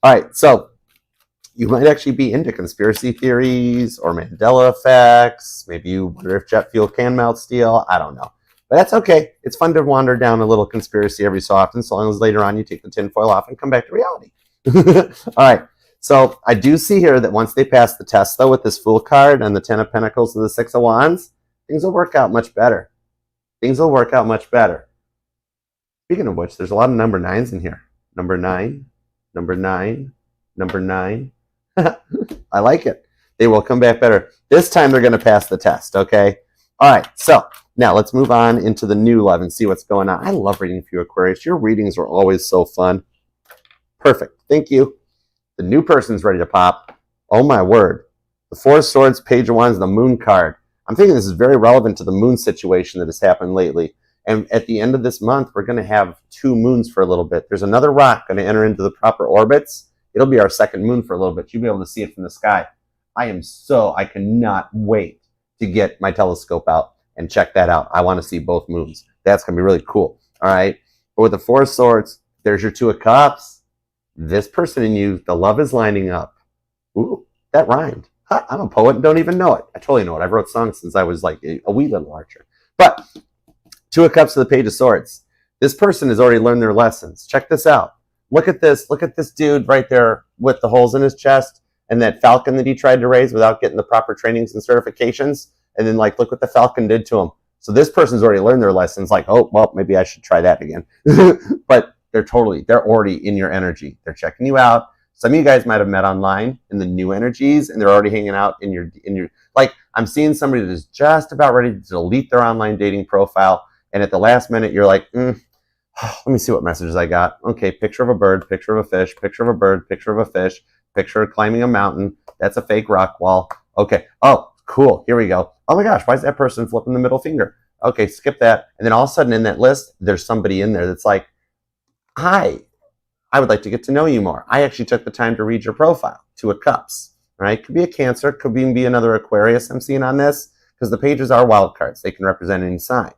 All right, so you might actually be into conspiracy theories or Mandela effects. Maybe you wonder if jet fuel can melt steel. I don't know. But that's okay. It's fun to wander down a little conspiracy every so often, so long as later on you take the tinfoil off and come back to reality. All right. So I do see here that once they pass the test, though, with this Fool card and the 10 of Pentacles and the 6 of Wands, things will work out much better. Things will work out much better. Speaking of which, there's a lot of number 9s in here. Number 9, number 9, number 9. I like it. They will come back better. This time they're going to pass the test, okay? All right, so now let's move on into the new love and see what's going on. I love reading for you, Aquarius. Your readings are always so fun. Perfect. Thank you. The new person's ready to pop. Oh, my word. The 4 of Swords, Page of Wands, the Moon card. I'm thinking this is very relevant to the moon situation that has happened lately. And at the end of this month, we're going to have 2 moons for a little bit. There's another rock going to enter into the proper orbits. It'll be our 2nd moon for a little bit. You'll be able to see it from the sky. I cannot wait to get my telescope out and check that out. I want to see both moons. That's going to be really cool. All right. But with the 4 of Swords, there's your 2 of Cups. This person in you, the love is lining up. Ooh, that rhymed. I'm a poet and don't even know it. I totally know it. I've wrote songs since I was like a wee little archer. But 2 of Cups to the Page of Swords. This person has already learned their lessons. Check this out. look at this dude right there with the holes in his chest and that falcon that he tried to raise without getting the proper trainings and certifications. And then like, look what the falcon did to him. So this person's already learned their lessons. Like, oh, well, maybe I should try that again. But they're already in your energy. They're checking you out. Some of you guys might have met online in the new energies, and they're already hanging out in your, like, I'm seeing somebody that is just about ready to delete their online dating profile. And at the last minute, you're like, let me see what messages I got. Okay, picture of a bird, picture of a fish, picture of a bird, picture of a fish, picture of climbing a mountain. That's a fake rock wall. Okay, oh, cool, here we go. Oh my gosh, why is that person flipping the middle finger? Okay, skip that. And then all of a sudden in that list, there's somebody in there that's like, hi, I would like to get to know you more. I actually took the time to read your profile. Two of Cups, right? Could be a Cancer, could even be another Aquarius I'm seeing on this, because the pages are wild cards. They can represent any sign.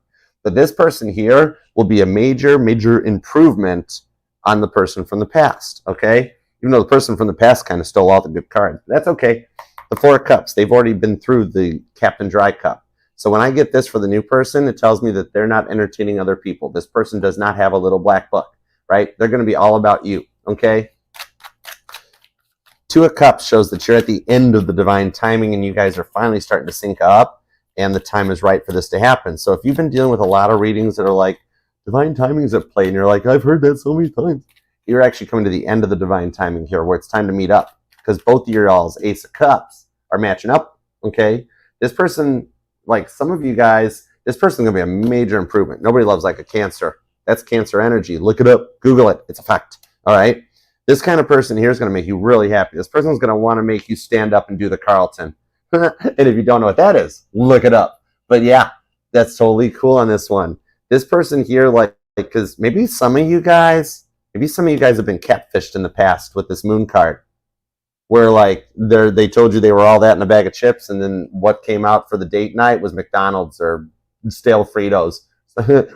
But this person here will be a major, major improvement on the person from the past, okay? Even though the person from the past kind of stole all the good cards. That's okay. The Four of Cups, they've already been through the Captain Dry Cup. So when I get this for the new person, it tells me that they're not entertaining other people. This person does not have a little black book, right? They're going to be all about you, okay? Two of Cups shows that you're at the end of the divine timing and you guys are finally starting to sync up and the time is right for this to happen. So if you've been dealing with a lot of readings that are like, divine timing is at play, and you're like, I've heard that so many times, you're actually coming to the end of the divine timing here where it's time to meet up, because both of your all's Ace of Cups are matching up, okay? This person, like some of you guys, this person's going to be a major improvement. Nobody loves like a Cancer. That's Cancer energy. Look it up. Google it. It's a fact. All right? This kind of person here is going to make you really happy. This person's going to want to make you stand up and do the Carlton. And if you don't know what that is, look it up. But yeah, that's totally cool on this one. This person here, like, because maybe some of you guys have been catfished in the past with this moon card, where like they told you they were all that in a bag of chips, and then what came out for the date night was McDonald's or stale Fritos,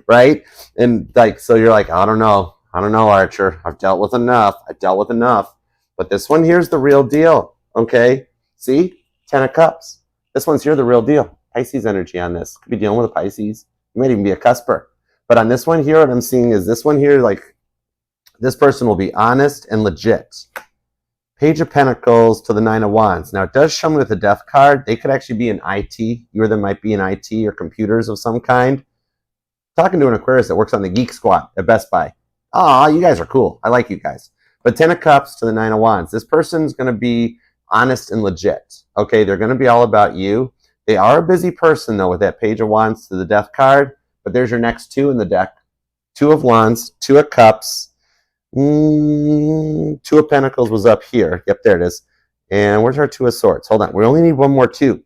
right? And like, so you're like, I don't know, Archer. I've dealt with enough. But this one here's the real deal, okay? See? 10 of Cups. This one's here the real deal. Pisces energy on this. Could be dealing with a Pisces. You might even be a cusper. But on this one here, what I'm seeing is this one here, like, this person will be honest and legit. Page of Pentacles to the Nine of Wands. Now, it does show me with the Death card. They could actually be in IT. You or them might be in IT or computers of some kind. Talking to an Aquarius that works on the Geek Squad at Best Buy. Aw, you guys are cool. I like you guys. But 10 of Cups to the Nine of Wands. This person's going to be honest and legit. Okay, they're going to be all about you. They are a busy person, though, with that Page of Wands to the Death card. But there's your next two in the deck. Two of Wands, Two of Cups. Two of Pentacles was up here. Yep, there it is. And where's our Two of Swords? Hold on. We only need one more two.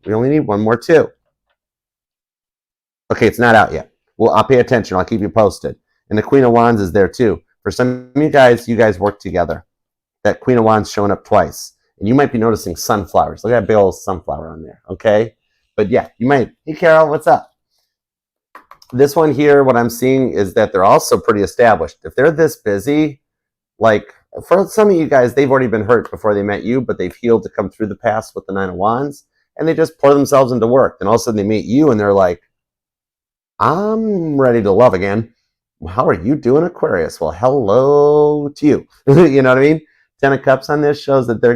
Okay, it's not out yet. Well, I'll pay attention. I'll keep you posted. And the Queen of Wands is there, too. For some of you guys work together. That Queen of Wands showing up twice. And you might be noticing sunflowers. Look at that big old sunflower on there, okay? But yeah, you might. Hey, Carol, what's up? This one here, what I'm seeing is that they're also pretty established. If they're this busy, like for some of you guys, they've already been hurt before they met you, but they've healed to come through the past with the Nine of Wands, and they just pour themselves into work. And all of a sudden they meet you, and they're like, I'm ready to love again. How are you doing, Aquarius? Well, hello to you. You know what I mean? 10 of Cups on this shows that they're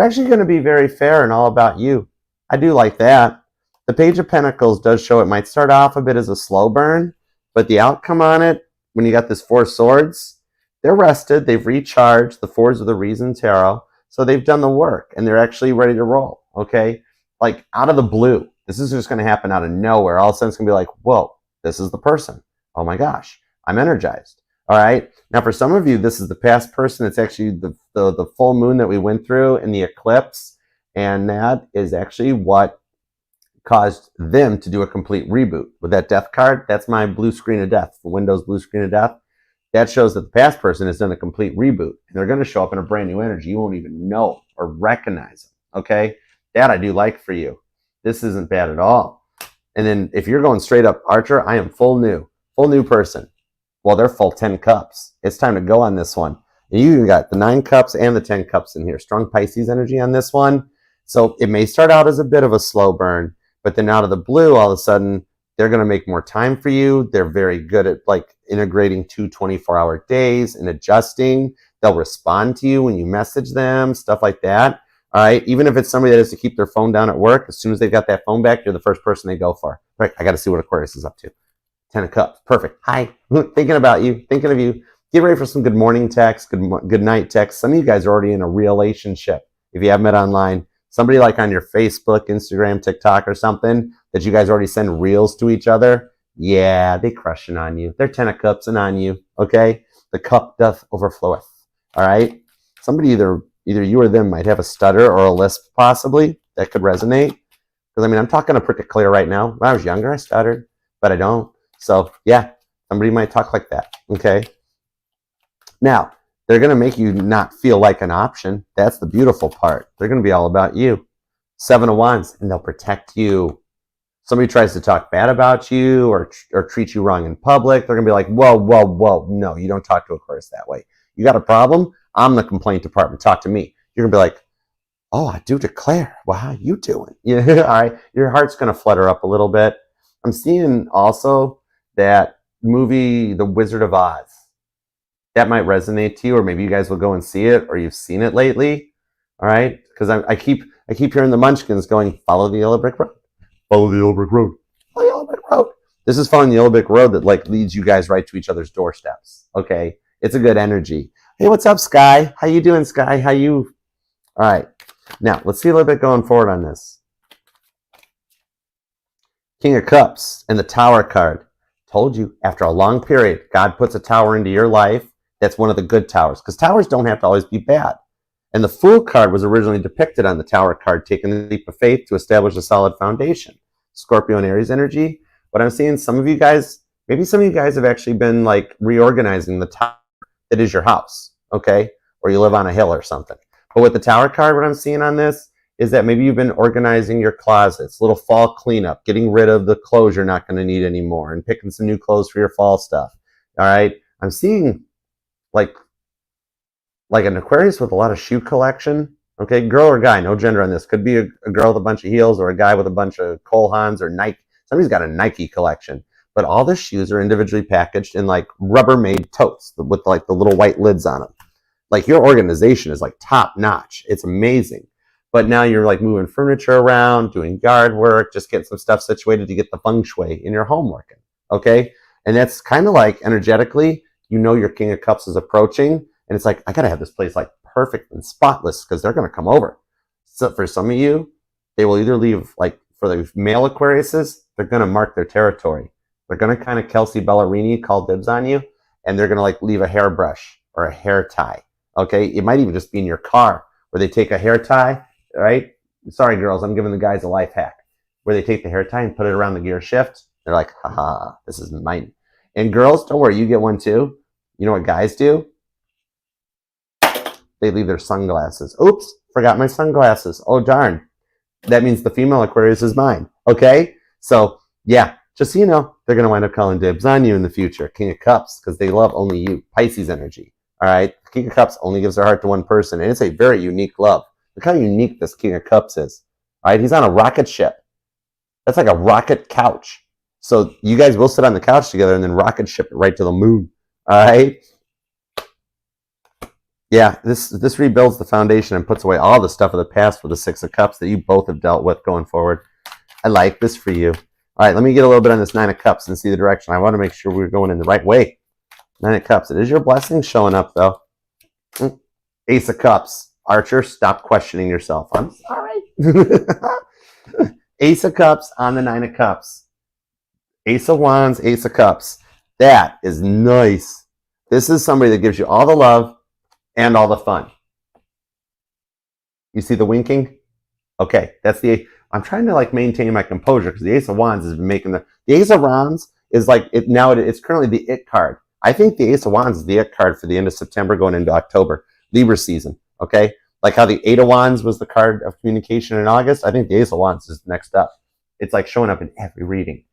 actually going to be very fair and all about you. I do like that. The Page of Pentacles does show it might start off a bit as a slow burn, but the outcome on it, when you got this Four Swords, they're rested, they've recharged, the Fours of the Reason Tarot, so they've done the work, and they're actually ready to roll, okay? Like, out of the blue. This is just going to happen out of nowhere. All of a sudden, it's going to be like, whoa, this is the person. Oh my gosh, I'm energized. All right. Now, for some of you, this is the past person. It's actually the full moon that we went through in the eclipse. And that is actually what caused them to do a complete reboot. With that Death card, that's my blue screen of death, the Windows blue screen of death. That shows that the past person has done a complete reboot. And they're going to show up in a brand new energy. You won't even know or recognize them. Okay. That I do like for you. This isn't bad at all. And then if you're going straight up Archer, I am full new person. Well, they're full 10 cups. It's time to go on this one. And you even got the 9 cups and the 10 cups in here. Strong Pisces energy on this one. So it may start out as a bit of a slow burn, but then out of the blue, all of a sudden, They're going to make more time for you. They're very good at like integrating 24-hour days and adjusting. They'll respond to you when you message them, stuff like that. All right. Even if it's somebody that has to keep their phone down at work, as soon as they've got that phone back, you're the first person they go for. Right. I got to see what Aquarius is up to. 10 of Cups. Perfect. Hi. Thinking about you. Thinking of you. Get ready for some good morning text, good night text. Some of you guys are already in a relationship. If you haven't met online, somebody like on your Facebook, Instagram, TikTok or something that you guys already send reels to each other. Yeah, they crushing on you. They're 10 of Cups and on you. Okay. The cup doth overfloweth. All right. Somebody either you or them might have a stutter or a lisp possibly that could resonate. Because I mean, I'm talking pretty clear right now. When I was younger, I stuttered, but I don't. So yeah, somebody might talk like that. Okay. Now, they're going to make you not feel like an option. That's the beautiful part. They're going to be all about you. 7 of Wands, and they'll protect you. Somebody tries to talk bad about you or treat you wrong in public, they're going to be like, whoa, whoa, whoa. No, you don't talk to Aquarius that way. You got a problem? I'm the complaint department. Talk to me. You're going to be like, oh, I do declare. Well, how you doing? Yeah, all right. Your heart's going to flutter up a little bit. I'm seeing also that movie, The Wizard of Oz. That might resonate to you, or maybe you guys will go and see it, or you've seen it lately. All right, because I keep hearing the Munchkins going, follow the yellow brick road, follow the yellow brick road, follow the yellow brick road. This is following the yellow brick road that like leads you guys right to each other's doorsteps. Okay, it's a good energy. Hey, what's up, Sky? How you doing, Sky? How you? All right, now let's see a little bit going forward on this. King of Cups and the Tower card. Told you, after a long period, God puts a tower into your life. That's one of the good towers, because towers don't have to always be bad. And the Fool card was originally depicted on the Tower card, taking the leap of faith to establish a solid foundation. Scorpio and Aries energy. But I'm seeing some of you guys, maybe some of you guys have actually been like reorganizing the tower that is your house, okay? Or you live on a hill or something. But with the Tower card, what I'm seeing on this is that maybe you've been organizing your closets, little fall cleanup, getting rid of the clothes you're not going to need anymore, and picking some new clothes for your fall stuff. All right? I'm seeing like an Aquarius with a lot of shoe collection. Okay, girl or guy, no gender on this. Could be a girl with a bunch of heels or a guy with a bunch of Cole Haans or Nike. Somebody's got a Nike collection. But all the shoes are individually packaged in like Rubbermaid totes with like the little white lids on them. Like your organization is like top notch. It's amazing. But now you're like moving furniture around, doing yard work, just getting some stuff situated to get the feng shui in your home working. Okay? And that's kind of like energetically, you know your King of Cups is approaching, and it's like, I got to have this place like perfect and spotless because they're going to come over. So for some of you, they will either leave, like for the male Aquariuses, they're going to mark their territory. They're going to kind of Kelsey Ballerini call dibs on you, and they're going to like leave a hairbrush or a hair tie. Okay? It might even just be in your car where they take a hair tie, right? Sorry, girls, I'm giving the guys a life hack. Where they take the hair tie and put it around the gear shift. They're like, haha, this is mine. And girls, don't worry, you get one too. You know what guys do? They leave their sunglasses. Oops, forgot my sunglasses. Oh, darn. That means the female Aquarius is mine. Okay? So, yeah, just so you know, they're going to wind up calling dibs on you in the future. King of Cups, because they love only you. Pisces energy. All right? King of Cups only gives their heart to one person, and it's a very unique love. Look how unique this King of Cups is. All right? He's on a rocket ship. That's like a rocket couch. So you guys will sit on the couch together and then rocket ship it right to the moon. All right? Yeah, this rebuilds the foundation and puts away all the stuff of the past for the 6 of Cups that you both have dealt with going forward. I like this for you. All right, let me get a little bit on this 9 of Cups and see the direction. I want to make sure we're going in the right way. 9 of Cups. It is your blessing showing up, though. Ace of Cups. Archer, stop questioning yourself. I'm sorry. Ace of Cups on the 9 of Cups. Ace of Wands, Ace of Cups. That is nice. This is somebody that gives you all the love and all the fun. You see the winking? Okay, that's the... I'm trying to like maintain my composure because the Ace of Wands has been making the Ace of Wands is like it now. It's currently the it card. I think the Ace of Wands is the it card for the end of September going into October, Libra season. Okay, like how the Eight of Wands was the card of communication in August. I think the Ace of Wands is next up. It's like showing up in every reading.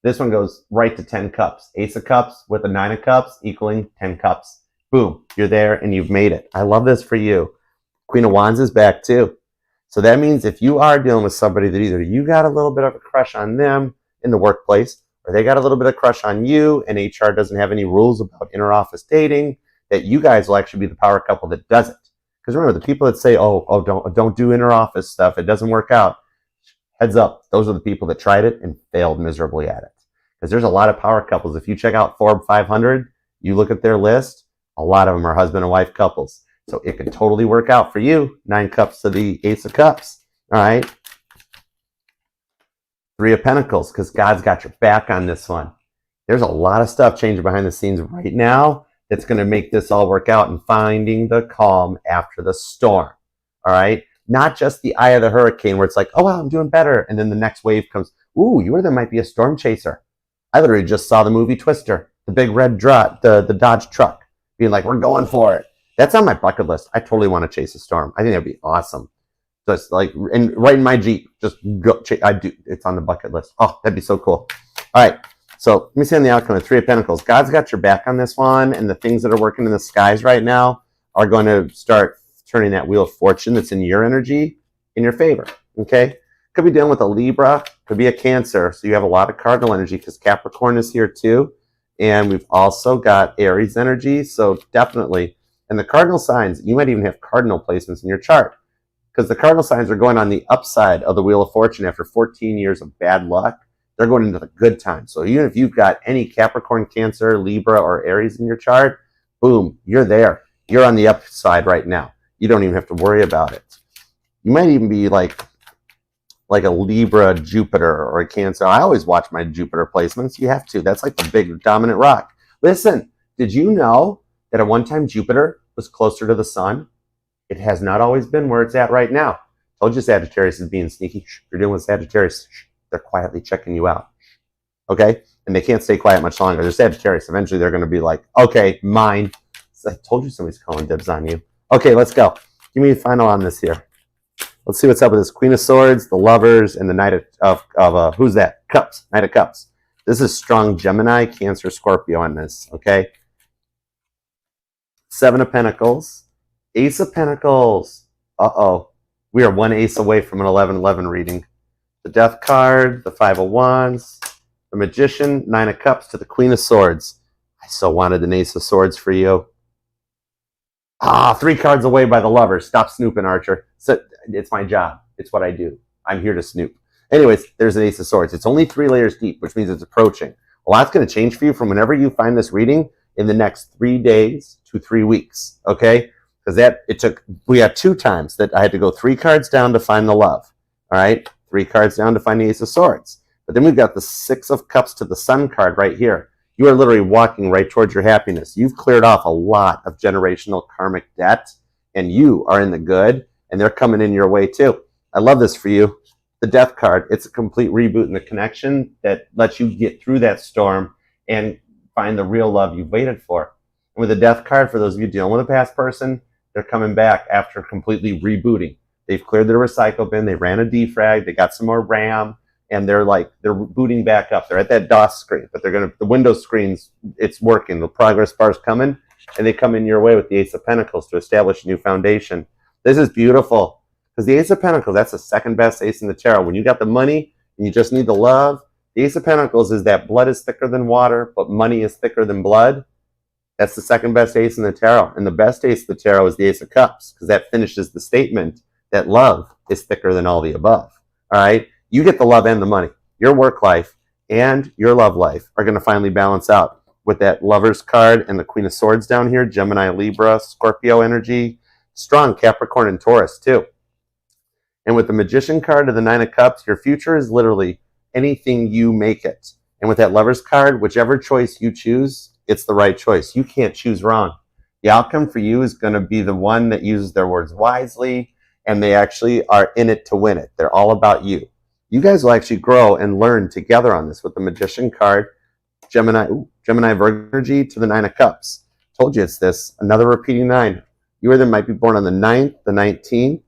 This one goes right to 10 cups. Ace of Cups with a 9 of Cups equaling 10 cups. Boom, you're there and you've made it. I love this for you. Queen of Wands is back too. So that means if you are dealing with somebody that either you got a little bit of a crush on them, in the workplace, or they got a little bit of crush on you and HR doesn't have any rules about inter-office dating, that you guys will actually be the power couple that does it. Because remember, the people that say, don't do inter-office stuff, it doesn't work out, heads up, those are the people that tried it and failed miserably at it. Because there's a lot of power couples. If you check out Forbes 500, you look at their list, a lot of them are husband and wife couples. So it could totally work out for you. 9 cups to the Ace of Cups. All right. 3 of Pentacles, because God's got your back on this one. There's a lot of stuff changing behind the scenes right now that's going to make this all work out, and finding the calm after the storm. All right. Not just the eye of the hurricane where it's like, oh, wow, I'm doing better. And then the next wave comes. Ooh, there might be a storm chaser. I literally just saw the movie Twister, the big red the Dodge truck, being like, we're going for it. That's on my bucket list. I totally want to chase a storm. I think that'd be awesome. Just like, and right in my Jeep, just go. It's on the bucket list. Oh, that'd be so cool. All right. So let me see on the outcome of 3 of Pentacles. God's got your back on this one, and the things that are working in the skies right now are going to start turning that wheel of fortune that's in your energy in your favor. Okay. Could be dealing with a Libra, could be a Cancer. So you have a lot of cardinal energy because Capricorn is here too. And we've also got Aries energy. So definitely, and the cardinal signs, you might even have cardinal placements in your chart because the cardinal signs are going on the upside of the wheel of fortune after 14 years of bad luck. They're going into the good times. So even if you've got any Capricorn, Cancer, Libra, or Aries in your chart, boom, you're there. You're on the upside right now. You don't even have to worry about it. You might even be like a Libra, Jupiter, or a Cancer. I always watch my Jupiter placements. You have to. That's like the big dominant rock. Listen, did you know that at one time Jupiter was closer to the sun? It has not always been where it's at right now. Told you Sagittarius is being sneaky. You're dealing with Sagittarius. They're quietly checking you out. Okay? And they can't stay quiet much longer. They're Sagittarius. Eventually they're going to be like, okay, mine. So I told you somebody's calling dibs on you. Okay, let's go. Give me a final on this here. Let's see what's up with this Queen of Swords, the Lovers, and the Knight of who's that? Cups. Knight of Cups. This is strong Gemini, Cancer, Scorpio on this, okay? 7 of Pentacles. Ace of Pentacles. Uh-oh. We are 1 ace away from an 11-11 reading. The Death card, the 5 of Wands, the Magician, 9 of Cups to the Queen of Swords. I so wanted an Ace of Swords for you. 3 cards away by the Lovers. Stop snooping, Archer. So it's my job. It's what I do. I'm here to snoop. Anyways, there's an Ace of Swords. It's only 3 layers deep, which means it's approaching. A lot's going to change for you from whenever you find this reading in the next 3 days to 3 weeks. Okay? Because we had 2 times that I had to go 3 cards down to find the love. All right? 3 cards down to find the Ace of Swords. But then we've got the 6 of Cups to the Sun card right here. You are literally walking right towards your happiness. You've cleared off a lot of generational karmic debt, and you are in the good, and they're coming in your way too. I love this for you. The Death card, it's a complete reboot in the connection that lets you get through that storm and find the real love you've waited for. And with the Death card, for those of you dealing with a past person, they're coming back after completely rebooting. They've cleared their recycle bin, they ran a defrag, they got some more RAM, and they're booting back up. They're at that DOS screen, but the Windows screens, it's working. The progress bar's coming, and they come in your way with the Ace of Pentacles to establish a new foundation. This is beautiful, because the Ace of Pentacles, that's the second best ace in the tarot. When you got the money and you just need the love, the Ace of Pentacles is that blood is thicker than water, but money is thicker than blood. That's the second best ace in the tarot. And the best ace of the tarot is the Ace of Cups, because that finishes the statement that love is thicker than all the above. All right? You get the love and the money. Your work life and your love life are going to finally balance out with that Lovers card and the Queen of Swords down here, Gemini, Libra, Scorpio energy, strong Capricorn and Taurus too. And with the Magician card of the 9 of Cups, your future is literally anything you make it. And with that Lovers card, whichever choice you choose, it's the right choice. You can't choose wrong. The outcome for you is going to be the one that uses their words wisely, and they actually are in it to win it. They're all about you. You guys will actually grow and learn together on this with the Magician card, Gemini Virgo energy to the 9 of Cups. Told you it's this. Another repeating 9. You either might be born on the 9th, the 19th,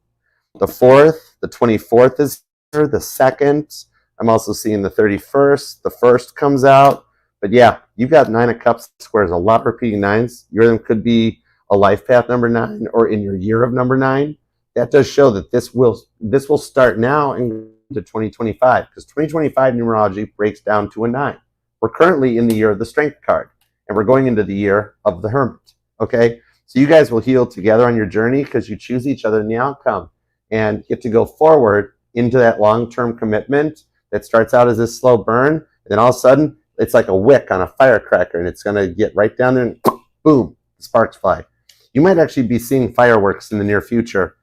the 4th, the 24th is here, the 2nd. I'm also seeing the 31st. The 1st comes out. But yeah, you've got 9 of Cups squares, a lot of repeating 9s. Your of them could be a life path number 9 or in your year of number 9. That does show that this will start now and to 2025, because 2025 numerology breaks down to a 9. We're currently in the year of the Strength card, and we're going into the year of the Hermit, okay? So you guys will heal together on your journey because you choose each other in the outcome and get to go forward into that long-term commitment that starts out as this slow burn, and then all of a sudden, it's like a wick on a firecracker, and it's going to get right down there and boom, the sparks fly. You might actually be seeing fireworks in the near future.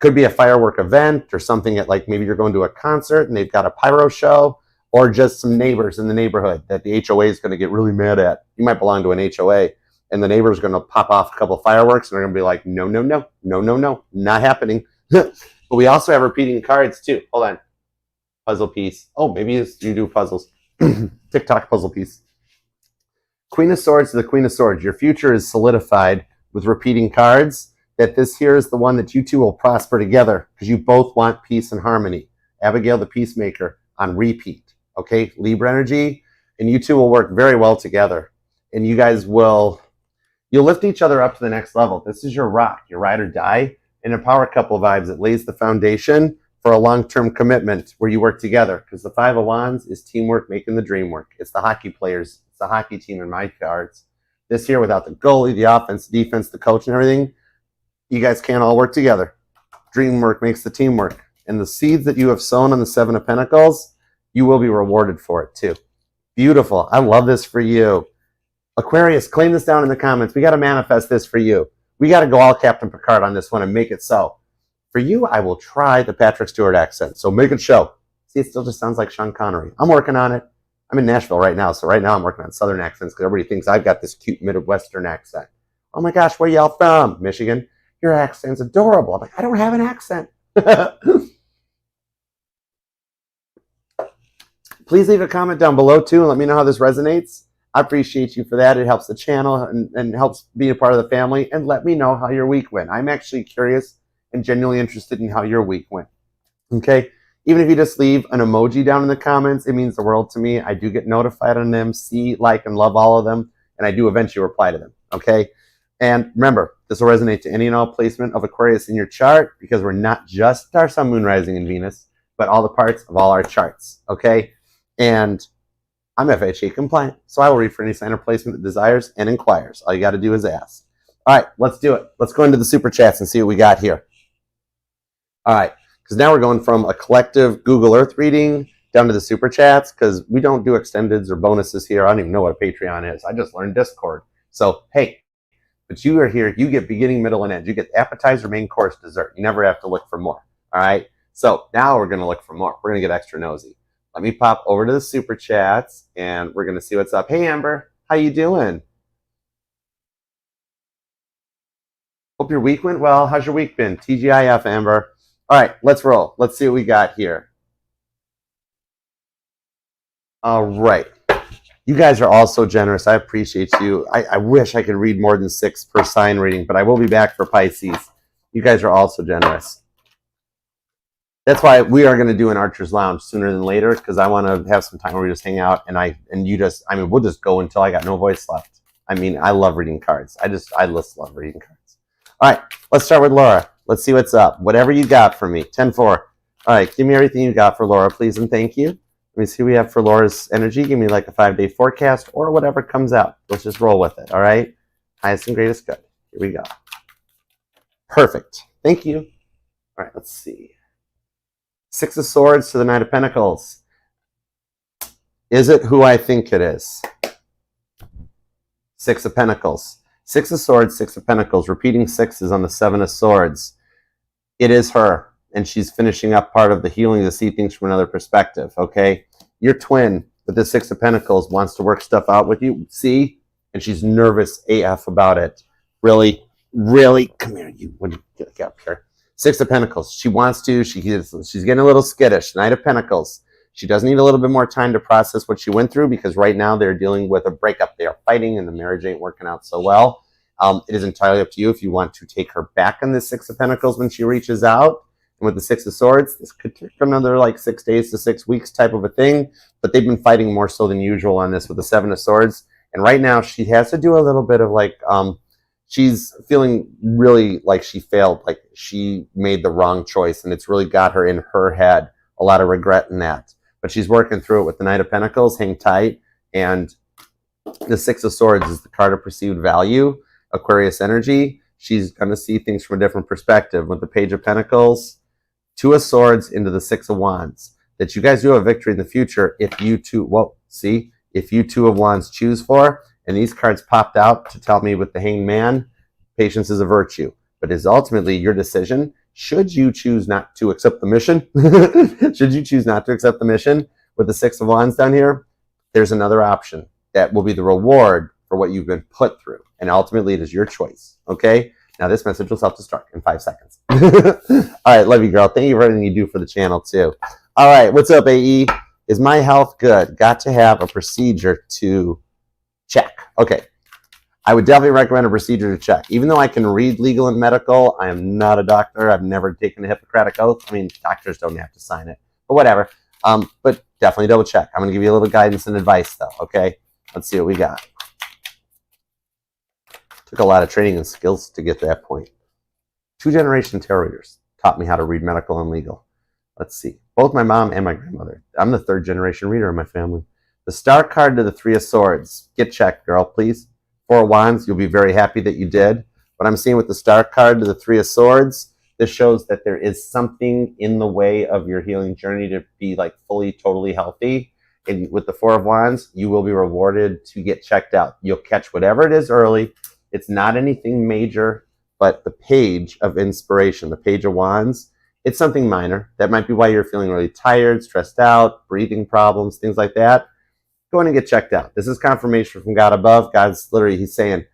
Could be a firework event or something at, like, maybe you're going to a concert and they've got a pyro show, or just some neighbors in the neighborhood that the HOA is going to get really mad at. You might belong to an HOA, and the neighbor's going to pop off a couple of fireworks, and they're going to be like, no, no, no, no, no, no, not happening. But we also have repeating cards too. Hold on. Puzzle piece. Oh, maybe you do puzzles. TikTok puzzle piece. Queen of Swords to the Queen of Swords. Your future is solidified with repeating cards, that this here is the one that you two will prosper together because you both want peace and harmony. Abigail the Peacemaker on repeat. Okay, Libra energy, and you two will work very well together. And you guys you'll lift each other up to the next level. This is your rock, your ride or die. And in power couple vibes, it lays the foundation for a long-term commitment where you work together. Because the Five of Wands is teamwork making the dream work. It's the hockey players. It's the hockey team in my cards. This year, without the goalie, the offense, defense, the coach, and everything, you guys can't all work together. Dream work makes the team work. And the seeds that you have sown on the Seven of Pentacles, you will be rewarded for it too. Beautiful. I love this for you. Aquarius, claim this down in the comments. We got to manifest this for you. We got to go all Captain Picard on this one and make it so. For you, I will try the Patrick Stewart accent. So make it show. See, it still just sounds like Sean Connery. I'm working on it. I'm in Nashville right now. So right now I'm working on Southern accents because everybody thinks I've got this cute Midwestern accent. Oh my gosh, where y'all from? Michigan. Your accent's adorable. I'm like, I don't have an accent. Please leave a comment down below too and let me know how this resonates. I appreciate you for that. It helps the channel and helps be a part of the family. And let me know how your week went. I'm actually curious and genuinely interested in how your week went. Okay? Even if you just leave an emoji down in the comments, it means the world to me. I do get notified on them, see, like, and love all of them. And I do eventually reply to them. Okay? And remember, this will resonate to any and all placement of Aquarius in your chart because we're not just our sun, moon, rising, and Venus, but all the parts of all our charts. Okay? And I'm FHA compliant, so I will read for any sign or placement that desires and inquires. All you got to do is ask. All right, let's do it. Let's go into the super chats and see what we got here. All right, because now we're going from a collective Google Earth reading down to the super chats because we don't do extendeds or bonuses here. I don't even know what a Patreon is. I just learned Discord. So, hey, but you are here. You get beginning, middle, and end. You get appetizer, main course, dessert. You never have to look for more. All right, so now we're going to look for more. We're going to get extra nosy. Let me pop over to the super chats, and we're going to see what's up. Hey, Amber, how you doing? Hope your week went well. How's your week been? TGIF, Amber. All right, let's roll. Let's see what we got here. All right. You guys are all so generous. I appreciate you. I wish I could read more than 6 per sign reading, but I will be back for Pisces. You guys are all so generous. That's why we are going to do an Archer's Lounge sooner than later because I want to have some time where we just hang out and we'll just go until I got no voice left. I mean, I love reading cards. I just love reading cards. All right, let's start with Laura. Let's see what's up. Whatever you got for me. 10-4. All right, give me everything you got for Laura, please, and thank you. Let me see what we have for Laura's energy. Give me like a 5-day forecast or whatever comes out. Let's just roll with it, all right? Highest and greatest good. Here we go. Perfect. Thank you. All right, let's see. 6 of Swords to the Knight of Pentacles. Is it who I think it is? 6 of Pentacles. 6 of Swords, 6 of Pentacles. Repeating 6s on the 7 of Swords. It is her, and she's finishing up part of the healing to see things from another perspective, okay? Your twin with the 6 of Pentacles wants to work stuff out with you, see? And she's nervous AF about it. Really? Come here, you. When you get up here. 6 of Pentacles. She wants to. She's getting a little skittish. Knight of Pentacles. She does need a little bit more time to process what she went through because right now they're dealing with a breakup. They are fighting and the marriage ain't working out so well. It is entirely up to you if you want to take her back on the 6 of Pentacles when she reaches out. And with the 6 of Swords, this could take another like 6 days to 6 weeks type of a thing. But they've been fighting more so than usual on this with the 7 of Swords. And right now she has to do a little bit of like... she's feeling really like she failed, like she made the wrong choice, and it's really got her in her head a lot of regret in that. But she's working through it with the Knight of Pentacles, hang tight, and the Six of Swords is the card of perceived value, Aquarius energy. She's going to see things from a different perspective. With the Page of Pentacles, Two of Swords into the Six of Wands. That you guys do have a victory in the future if you two, well, see, if you Two of Wands choose for, and these cards popped out to tell me with the Hanged Man, patience is a virtue. But it's ultimately your decision. Should you choose not to accept the mission, should you choose not to accept the mission with the Six of Wands down here, there's another option that will be the reward for what you've been put through. And ultimately, it is your choice. Okay? Now, this message will self-destruct in 5 seconds. All right, love you, girl. Thank you for everything you do for the channel, too. All right, what's up, AE? Is my health good? Got to have a procedure to check. Okay. I would definitely recommend a procedure to check. Even though I can read legal and medical, I am not a doctor. I've never taken the Hippocratic Oath. I mean, doctors don't have to sign it, but whatever. But definitely double check. I'm going to give you a little guidance and advice, though, okay? Let's see what we got. Took a lot of training and skills to get to that point. 2-generation tarot readers taught me how to read medical and legal. Let's see. Both my mom and my grandmother. I'm the 3rd-generation reader in my family. The Star card to the Three of Swords. Get checked, girl, please. Four of Wands, you'll be very happy that you did. What I'm seeing with the Star card to the Three of Swords, this shows that there is something in the way of your healing journey to be like fully, totally healthy. And with the Four of Wands, you will be rewarded to get checked out. You'll catch whatever it is early. It's not anything major, but the Page of Inspiration, the Page of Wands, it's something minor. That might be why you're feeling really tired, stressed out, breathing problems, things like that. Go in and get checked out. This is confirmation from God above. God's literally, he's saying,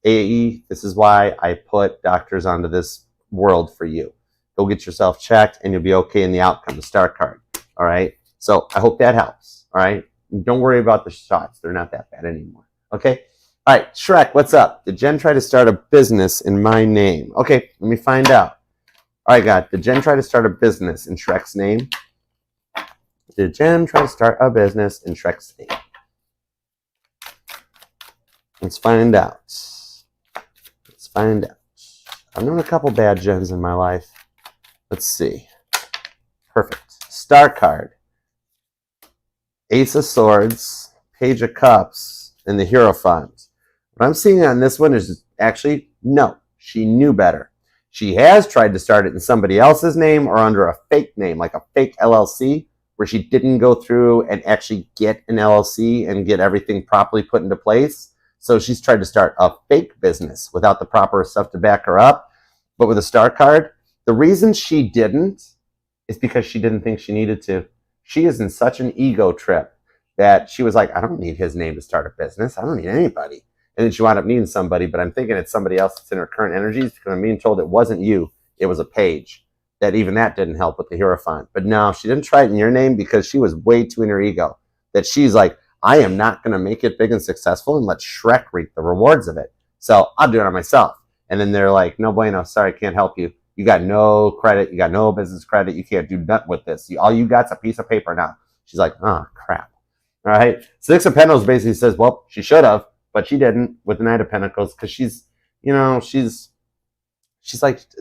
AE, this is why I put doctors onto this world for you. Go get yourself checked and you'll be okay in the outcome, the Star card. All right. So I hope that helps. All right. Don't worry about the shots. They're not that bad anymore. Okay. All right. Shrek, what's up? Did Jen try to start a business in my name? Okay. Let me find out. All right, God. Did Jen try to start a business in Shrek's name? Did Jen try to start a business in Shrek's name? Let's find out. Let's find out. I've known a couple bad Jens in my life. Let's see. Perfect. Star card. Ace of Swords, Page of Cups, and the Hierophant. What I'm seeing on this one is actually, no, she knew better. She has tried to start it in somebody else's name or under a fake name, like a fake LLC, where she didn't go through and actually get an LLC and get everything properly put into place. So she's tried to start a fake business without the proper stuff to back her up. But with a Star card, the reason she didn't is because she didn't think she needed to. She is in such an ego trip that she was like, I don't need his name to start a business. I don't need anybody. And then she wound up needing somebody, but I'm thinking it's somebody else that's in her current energies because I'm being told it wasn't you. It was a page. That even that didn't help with the Hierophant. But no, she didn't try it in your name because she was way too in her ego. That she's like, I am not going to make it big and successful and let Shrek reap the rewards of it. So I'll do it on myself. And then they're like, no bueno, sorry, I can't help you. You got no credit. You got no business credit. You can't do nothing with this. All you got's a piece of paper now. She's like, oh, crap. All right. Six of Pentacles basically says, well, she should have, but she didn't with the Knight of Pentacles because she's, you know, she's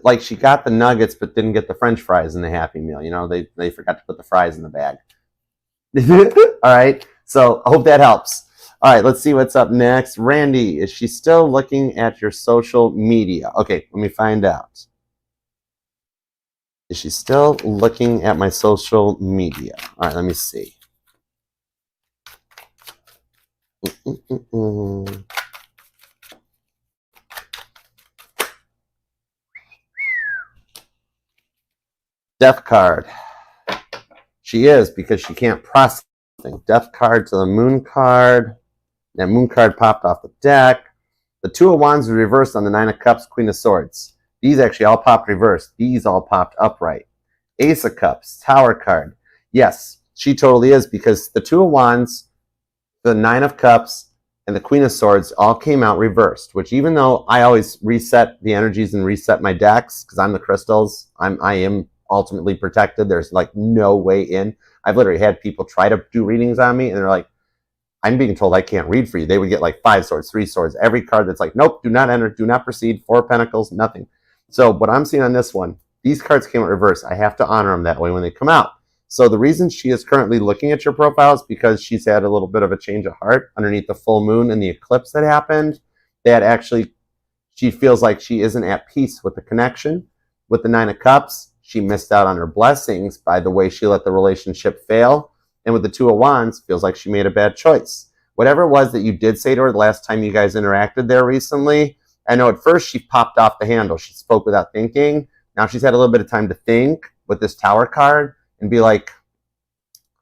like she got the nuggets but didn't get the French fries in the Happy Meal. You know, they forgot to put the fries in the bag. All right. So I hope that helps. All right, let's see what's up next. Randy, is she still looking at your social media? Okay, let me find out. Is she still looking at my social media? All right, let me see. Death card. She is, because she can't process. Death card to the Moon card. That Moon card popped off the deck. The Two of Wands is reversed on the Nine of Cups, Queen of Swords. These actually all popped reversed. These all popped upright. Ace of Cups, Tower card. Yes, she totally is, because the Two of Wands, the Nine of Cups, and the Queen of Swords all came out reversed, which even though I always reset the energies and reset my decks, because I'm the crystals, I am ultimately protected. There's like no way in. I've literally had people try to do readings on me, and they're like, I'm being told I can't read for you. They would get like 5 swords, 3 swords, every card that's like, nope, do not enter, do not proceed, 4 pentacles, nothing. So what I'm seeing on this one, these cards came out reverse. I have to honor them that way when they come out. So the reason she is currently looking at your profile is because she's had a little bit of a change of heart underneath the full moon and the eclipse that happened. That actually, she feels like she isn't at peace with the connection. With the Nine of Cups, she missed out on her blessings by the way she let the relationship fail. And with the Two of Wands, feels like she made a bad choice. Whatever it was that you did say to her the last time you guys interacted there recently, I know at first she popped off the handle. She spoke without thinking. Now she's had a little bit of time to think with this Tower card and be like,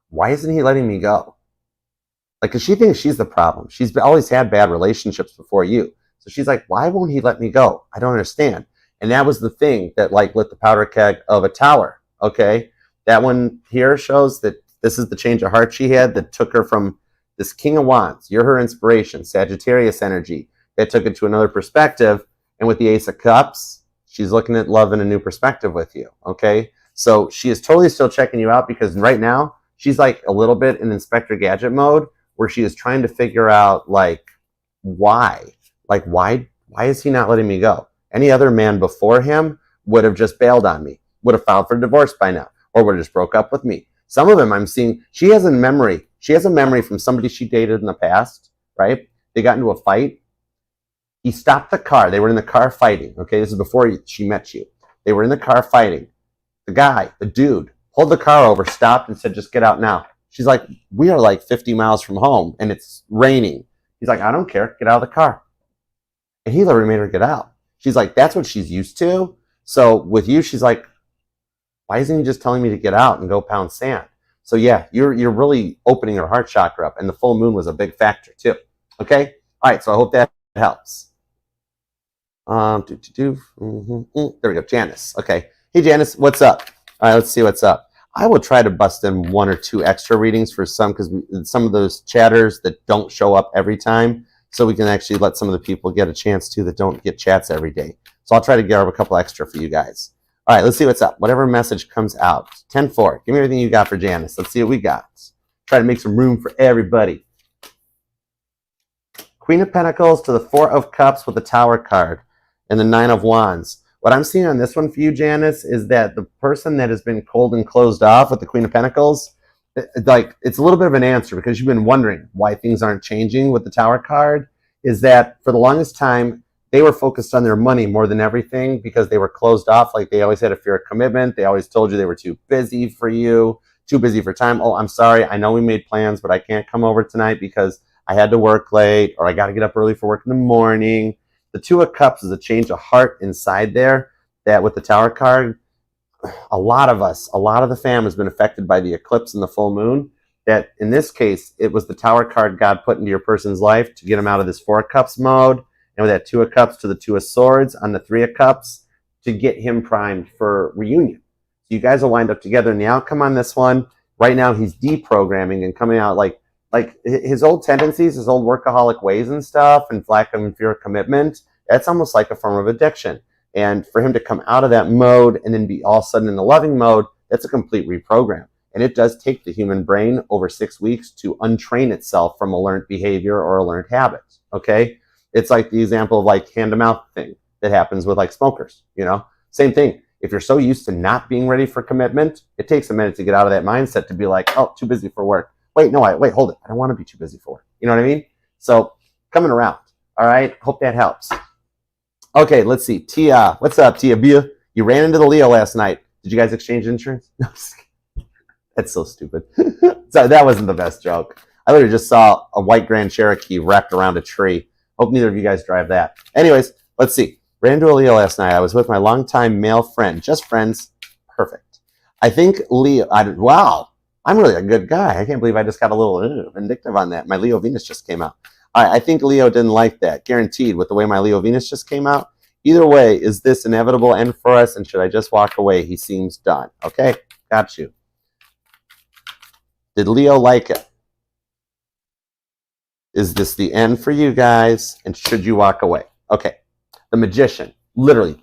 why isn't he letting me go? Like, because she thinks she's the problem. She's always had bad relationships before you. So she's like, why won't he let me go? I don't understand. And that was the thing that like lit the powder keg of a Tower, okay? That one here shows that this is the change of heart she had that took her from this King of Wands. You're her inspiration, Sagittarius energy. That took it to another perspective. And with the Ace of Cups, she's looking at love in a new perspective with you, okay? So she is totally still checking you out because right now, she's like a little bit in Inspector Gadget mode where she is trying to figure out like why? Like why is he not letting me go? Any other man before him would have just bailed on me, would have filed for divorce by now, or would have just broke up with me. Some of them I'm seeing, she has a memory. She has a memory from somebody she dated in the past, right? They got into a fight. He stopped the car. They were in the car fighting. Okay, this is before she met you. They were in the car fighting. The guy, the dude, pulled the car over, stopped, and said, just get out now. She's like, we are like 50 miles from home, and it's raining. He's like, I don't care. Get out of the car. And he literally made her get out. She's like, that's what she's used to. So with you, she's like, why isn't he just telling me to get out and go pound sand? So yeah, you're really opening her heart chakra up, and the full moon was a big factor too. Okay? All right, so I hope that helps. There we go, Janice. Okay. Hey, Janice, what's up? All right, let's see what's up. I will try to bust in 1 or 2 extra readings for some because some of those chatters that don't show up every time, so we can actually let some of the people get a chance to that don't get chats every day. So I'll try to grab a couple extra for you guys. All right, let's see what's up. Whatever message comes out. 10-4. Give me everything you got for Janice. Let's see what we got. Try to make some room for everybody. Queen of Pentacles to the 4 of Cups with the Tower card and the 9 of Wands. What I'm seeing on this one for you, Janice, is that the person that has been cold and closed off with the Queen of Pentacles, like it's a little bit of an answer because you've been wondering why things aren't changing with the Tower card, is that for the longest time, they were focused on their money more than everything because they were closed off. Like they always had a fear of commitment. They always told you they were too busy for you, too busy for time. Oh, I'm sorry. I know we made plans, but I can't come over tonight because I had to work late or I got to get up early for work in the morning. The 2 of Cups is a change of heart inside there that with the Tower card, a lot of the fam has been affected by the eclipse and the full moon. That in this case, it was the Tower card God put into your person's life to get him out of this 4 of Cups mode. And with that 2 of Cups to the 2 of Swords on the 3 of Cups to get him primed for reunion. So you guys will wind up together. And the outcome on this one, right now he's deprogramming and coming out like his old tendencies, his old workaholic ways and stuff, and lack of fear of commitment, that's almost like a form of addiction. And for him to come out of that mode and then be all of a sudden in the loving mode, that's a complete reprogram. And it does take the human brain over 6 weeks to untrain itself from a learned behavior or a learned habit, okay? It's like the example of like hand-to-mouth thing that happens with like smokers, you know? Same thing. If you're so used to not being ready for commitment, it takes a minute to get out of that mindset to be like, oh, too busy for work. Wait, hold it. I don't want to be too busy for it. You know what I mean? So coming around. All right. Hope that helps. Okay, let's see. Tia, what's up, Tia? You ran into the Leo last night. Did you guys exchange insurance? No, that's so stupid. So that wasn't the best joke. I literally just saw a white Grand Cherokee wrapped around a tree. Hope neither of you guys drive that. Anyways, let's see. Ran into a Leo last night. I was with my longtime male friend. Just friends. Perfect. I think Leo, wow. I'm really a good guy. I can't believe I just got a little vindictive on that. My Leo Venus just came out. I think Leo didn't like that. Guaranteed with the way my Leo Venus just came out. Either way, is this inevitable end for us? And should I just walk away? He seems done. Okay, got you. Did Leo like it? Is this the end for you guys? And should you walk away? Okay, the Magician. Literally,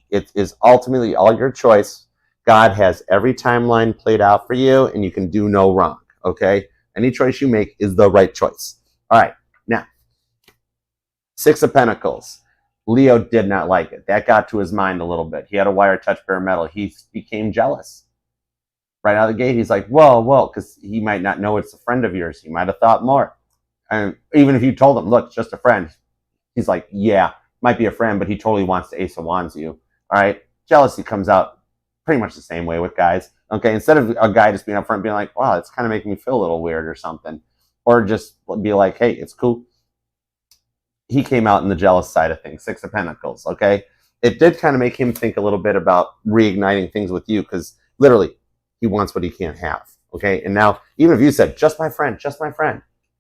it is ultimately all your choice. God has every timeline played out for you, and you can do no wrong, okay? Any choice you make is the right choice. All right, now, 6 of Pentacles. Leo did not like it. That got to his mind a little bit. He had a wire touch bare metal. He became jealous, right out of the gate, he's like, whoa, because he might not know it's a friend of yours. He might have thought more. And even if you told him, look, it's just a friend, he's like, yeah, might be a friend, but he totally wants to Ace of Wands you. All right. Jealousy comes out pretty much the same way with guys. Okay. Instead of a guy just being upfront, being like, wow, it's kind of making me feel a little weird or something. Or just be like, hey, it's cool. He came out in the jealous side of things, 6 of Pentacles. Okay. It did kind of make him think a little bit about reigniting things with you, because literally he wants what he can't have. Okay. And now, even if you said, just my friend,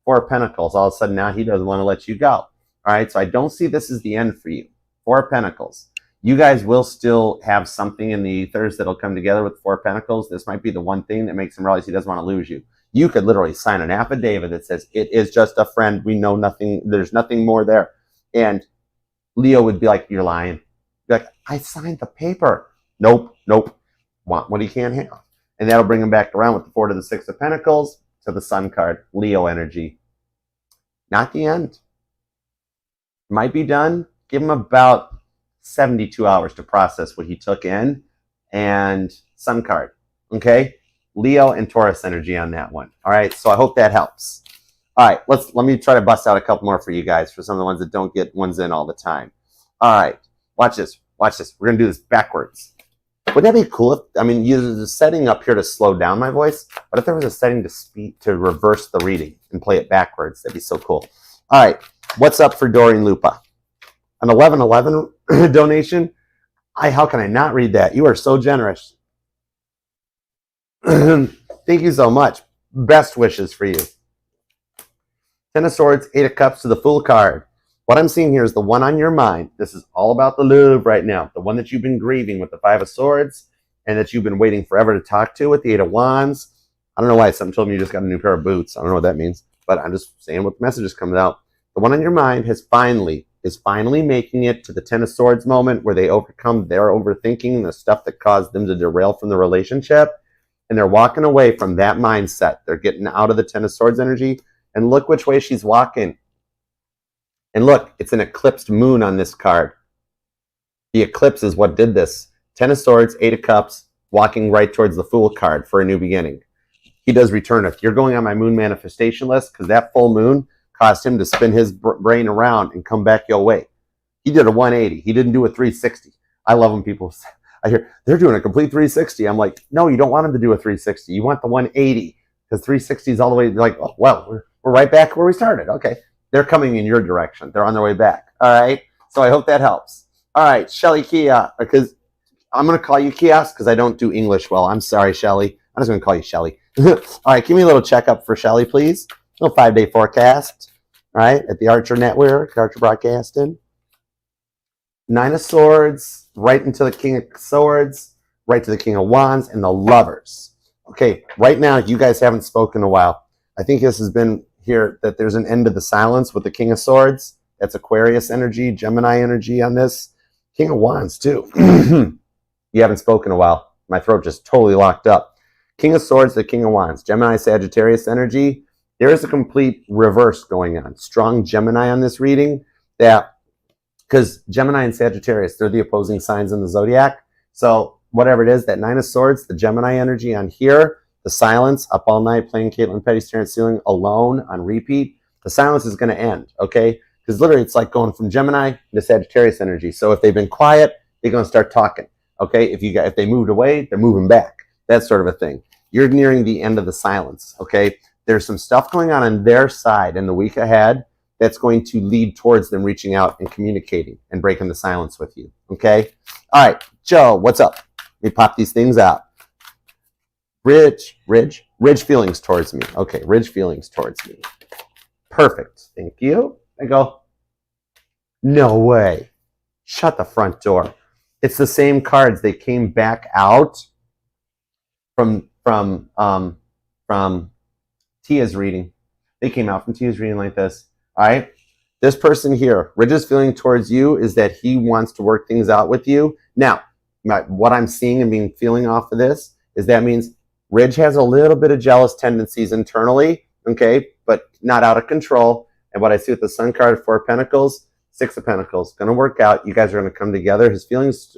4 of Pentacles, all of a sudden now he doesn't want to let you go. All right. So I don't see this as the end for you. 4 of Pentacles. You guys will still have something in the ethers that'll come together with 4 of Pentacles. This might be the one thing that makes him realize he doesn't want to lose you. You could literally sign an affidavit that says, it is just a friend. We know nothing. There's nothing more there. And Leo would be like, you're lying. Be like, I signed the paper. Nope. Want what he can't have. And that'll bring him back around with the 4 to the 6 of Pentacles to the Sun card. Leo energy. Not the end. Might be done. Give him about 72 hours to process what he took in. And Sun card. Okay? Leo and Taurus energy on that one. All right? So I hope that helps. All right. Let me try to bust out a couple more for you guys, for some of the ones that don't get ones in all the time. All right. Watch this. We're going to do this backwards. Wouldn't that be cool if, there's a setting up here to slow down my voice, but if there was a setting to reverse the reading and play it backwards, that'd be so cool. All right. What's up for Doreen Lupa? An 1111 donation? How can I not read that? You are so generous. Thank you so much. Best wishes for you. 10 of Swords, 8 of Cups to the Fool card. What I'm seeing here is the one on your mind. This is all about the love right now. The one that you've been grieving with the 5 of Swords, and that you've been waiting forever to talk to with the 8 of Wands. I don't know why something told me you just got a new pair of boots. I don't know what that means, but I'm just saying what the message is coming out. The one on your mind is finally making it to the 10 of Swords moment, where they overcome their overthinking, the stuff that caused them to derail from the relationship, and they're walking away from that mindset. They're getting out of the 10 of Swords energy, and look which way she's walking. And look, it's an eclipsed moon on this card. The eclipse is what did this. 10 of Swords, 8 of Cups, walking right towards the Fool card for a new beginning. He does return. If you're going on my moon manifestation list, because that full moon caused him to spin his brain around and come back your way. He did a 180. He didn't do a 360. I love when people say, I hear, they're doing a complete 360. I'm like, no, you don't want him to do a 360. You want the 180, because 360 is all the way, like, oh, well, we're right back where we started. Okay. They're coming in your direction. They're on their way back. All right. So I hope that helps. All right. Shelly Kia, because I'm going to call you Kios because I don't do English well. I'm sorry, Shelly. I'm just going to call you Shelly. All right. Give me a little checkup for Shelly, please. A little 5-day forecast. All right. At the Archer Network, Archer Broadcasting. 9 of Swords, right into the King of Swords, right to the King of Wands, and the Lovers. Okay. Right now, you guys haven't spoken in a while. I think this has been here that there's an end to the silence with the King of Swords. That's Aquarius energy, Gemini energy on this. King of Wands too. You haven't spoken in a while. My throat just totally locked up. King of Swords, the King of Wands. Gemini, Sagittarius energy. There is a complete reverse going on. Strong Gemini on this reading. Because Gemini and Sagittarius, they're the opposing signs in the zodiac. So whatever it is, that 9 of Swords, the Gemini energy on here, the silence, up all night, playing Caitlin Petty, staring at the ceiling, alone, on repeat. The silence is going to end, okay? Because literally it's like going from Gemini to Sagittarius energy. So if they've been quiet, they're going to start talking, okay? If they moved away, they're moving back. That sort of a thing. You're nearing the end of the silence, okay? There's some stuff going on their side in the week ahead that's going to lead towards them reaching out and communicating and breaking the silence with you, okay? All right, Joe, what's up? Let me pop these things out. Ridge feelings towards me. Okay, Ridge feelings towards me. Perfect. Thank you. I go, no way. Shut the front door. It's the same cards. They came back out from Tia's reading. They came out from Tia's reading like this. All right. This person here, Ridge's feeling towards you is that he wants to work things out with you. Now, what I'm seeing and feeling off of this is that means Ridge has a little bit of jealous tendencies internally, okay, but not out of control. And what I see with the Sun card, 4 of Pentacles, 6 of Pentacles, going to work out. You guys are going to come together. His feelings,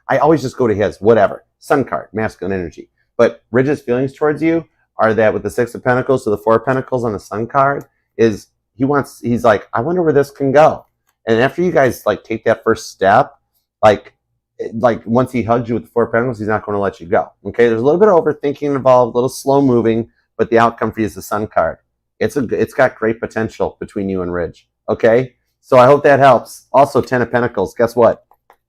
I always just go to his, whatever. Sun card, masculine energy. But Ridge's feelings towards you are that with the Six of Pentacles to the Four of Pentacles on the Sun card is he's like, I wonder where this can go. And after you guys like take that first step, like once he hugs you with the Four of Pentacles, he's not going to let you go. Okay, there's a little bit of overthinking involved, a little slow moving, but the outcome for you is the Sun card. It's got great potential between you and Ridge. Okay, so I hope that helps. Also, Ten of Pentacles. Guess what?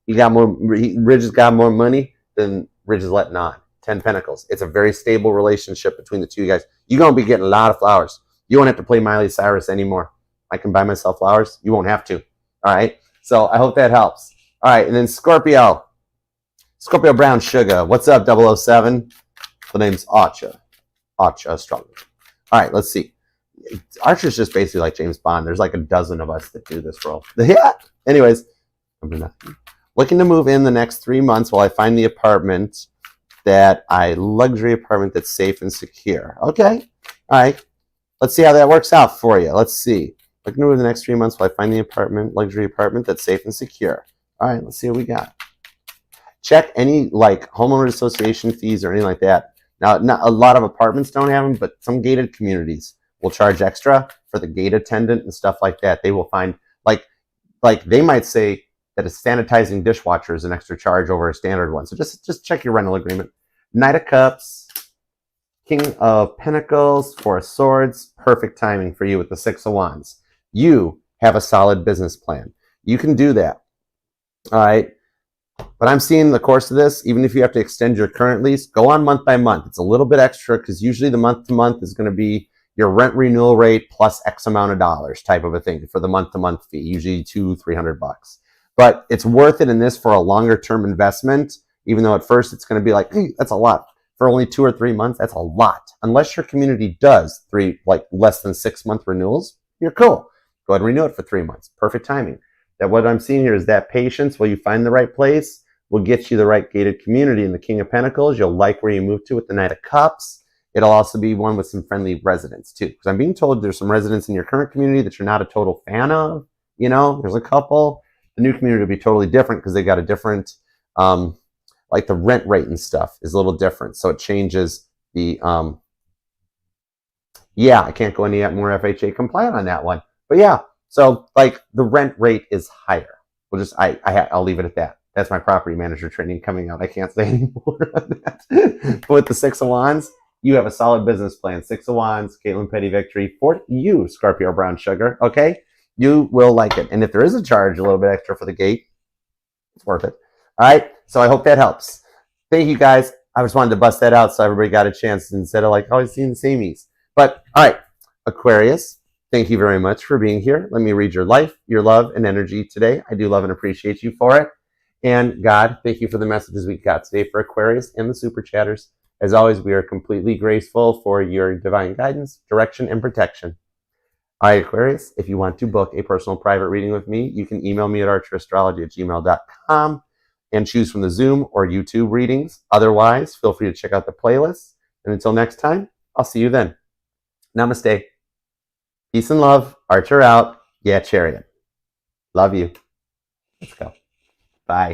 Ridge has got more money than Ridge is letting on. 10 Pentacles. It's a very stable relationship between the two of you guys. You're going to be getting a lot of flowers. You won't have to play Miley Cyrus anymore. I can buy myself flowers. You won't have to. All right. So I hope that helps. All right. And then Scorpio. Scorpio Brown Sugar. What's up, 007? The name's Archer. Archer Astrology. All right. Let's see. Archer's just basically like James Bond. There's like a dozen of us that do this role. Yeah. Anyways, looking to move in the next 3 months while I find the apartment luxury apartment that's safe and secure. Okay. All right. Let's see how that works out for you. Let's see. Looking to move in the next 3 months while I find the luxury apartment that's safe and secure. All right. Let's see what we got. Check any like homeowner association fees or anything like that. Now, not a lot of apartments don't have them, but some gated communities will charge extra for the gate attendant and stuff like that. They will find like they might say that a sanitizing dishwasher is an extra charge over a standard one. So just check your rental agreement. Knight of Cups, King of Pentacles, Four of Swords. Perfect timing for you with the Six of Wands. You have a solid business plan. You can do that. All right. But I'm seeing the course of this, even if you have to extend your current lease, go on month by month. It's a little bit extra because usually the month to month is going to be your rent renewal rate plus X amount of dollars type of a thing for the month to month fee, usually $200-300. But it's worth it in this for a longer term investment, even though at first it's going to be like, hey, that's a lot. For only 2 or 3 months, that's a lot. Unless your community does less than 6 month renewals, you're cool. Go ahead and renew it for 3 months. Perfect timing. That what I'm seeing here is that patience while you find the right place will get you the right gated community. In the King of Pentacles, you'll like where you move to with the Knight of Cups. It'll also be one with some friendly residents too. Because I'm being told there's some residents in your current community that you're not a total fan of. You know, there's a couple. The new community will be totally different because they got a different, like the rent rate and stuff is a little different. So it changes the, yeah, I can't go any more FHA compliant on that one. But yeah, so like the rent rate is higher. We'll just, I'll leave it at that. That's my property manager training coming out. I can't say any more on that. But with the Six of Wands, you have a solid business plan. Six of Wands, Caitlin Petty Victory for you, Scorpio Brown Sugar. Okay. You will like it. And if there is a charge, a little bit extra for the gate, it's worth it. All right. So I hope that helps. Thank you guys. I just wanted to bust that out so everybody got a chance instead of like always seeing the sameys. But all right, Aquarius, thank you very much for being here. Let me read your life, your love, and energy today. I do love and appreciate you for it. And God, thank you for the messages we got today for Aquarius and the Super Chatters. As always, we are completely graceful for your divine guidance, direction, and protection. All right, Aquarius, if you want to book a personal private reading with me, you can email me at archerastrology@gmail.com and choose from the Zoom or YouTube readings. Otherwise, feel free to check out the playlists. And until next time, I'll see you then. Namaste. Peace and love. Archer out. Yeah, Chariot. Love you. Let's go. Bye.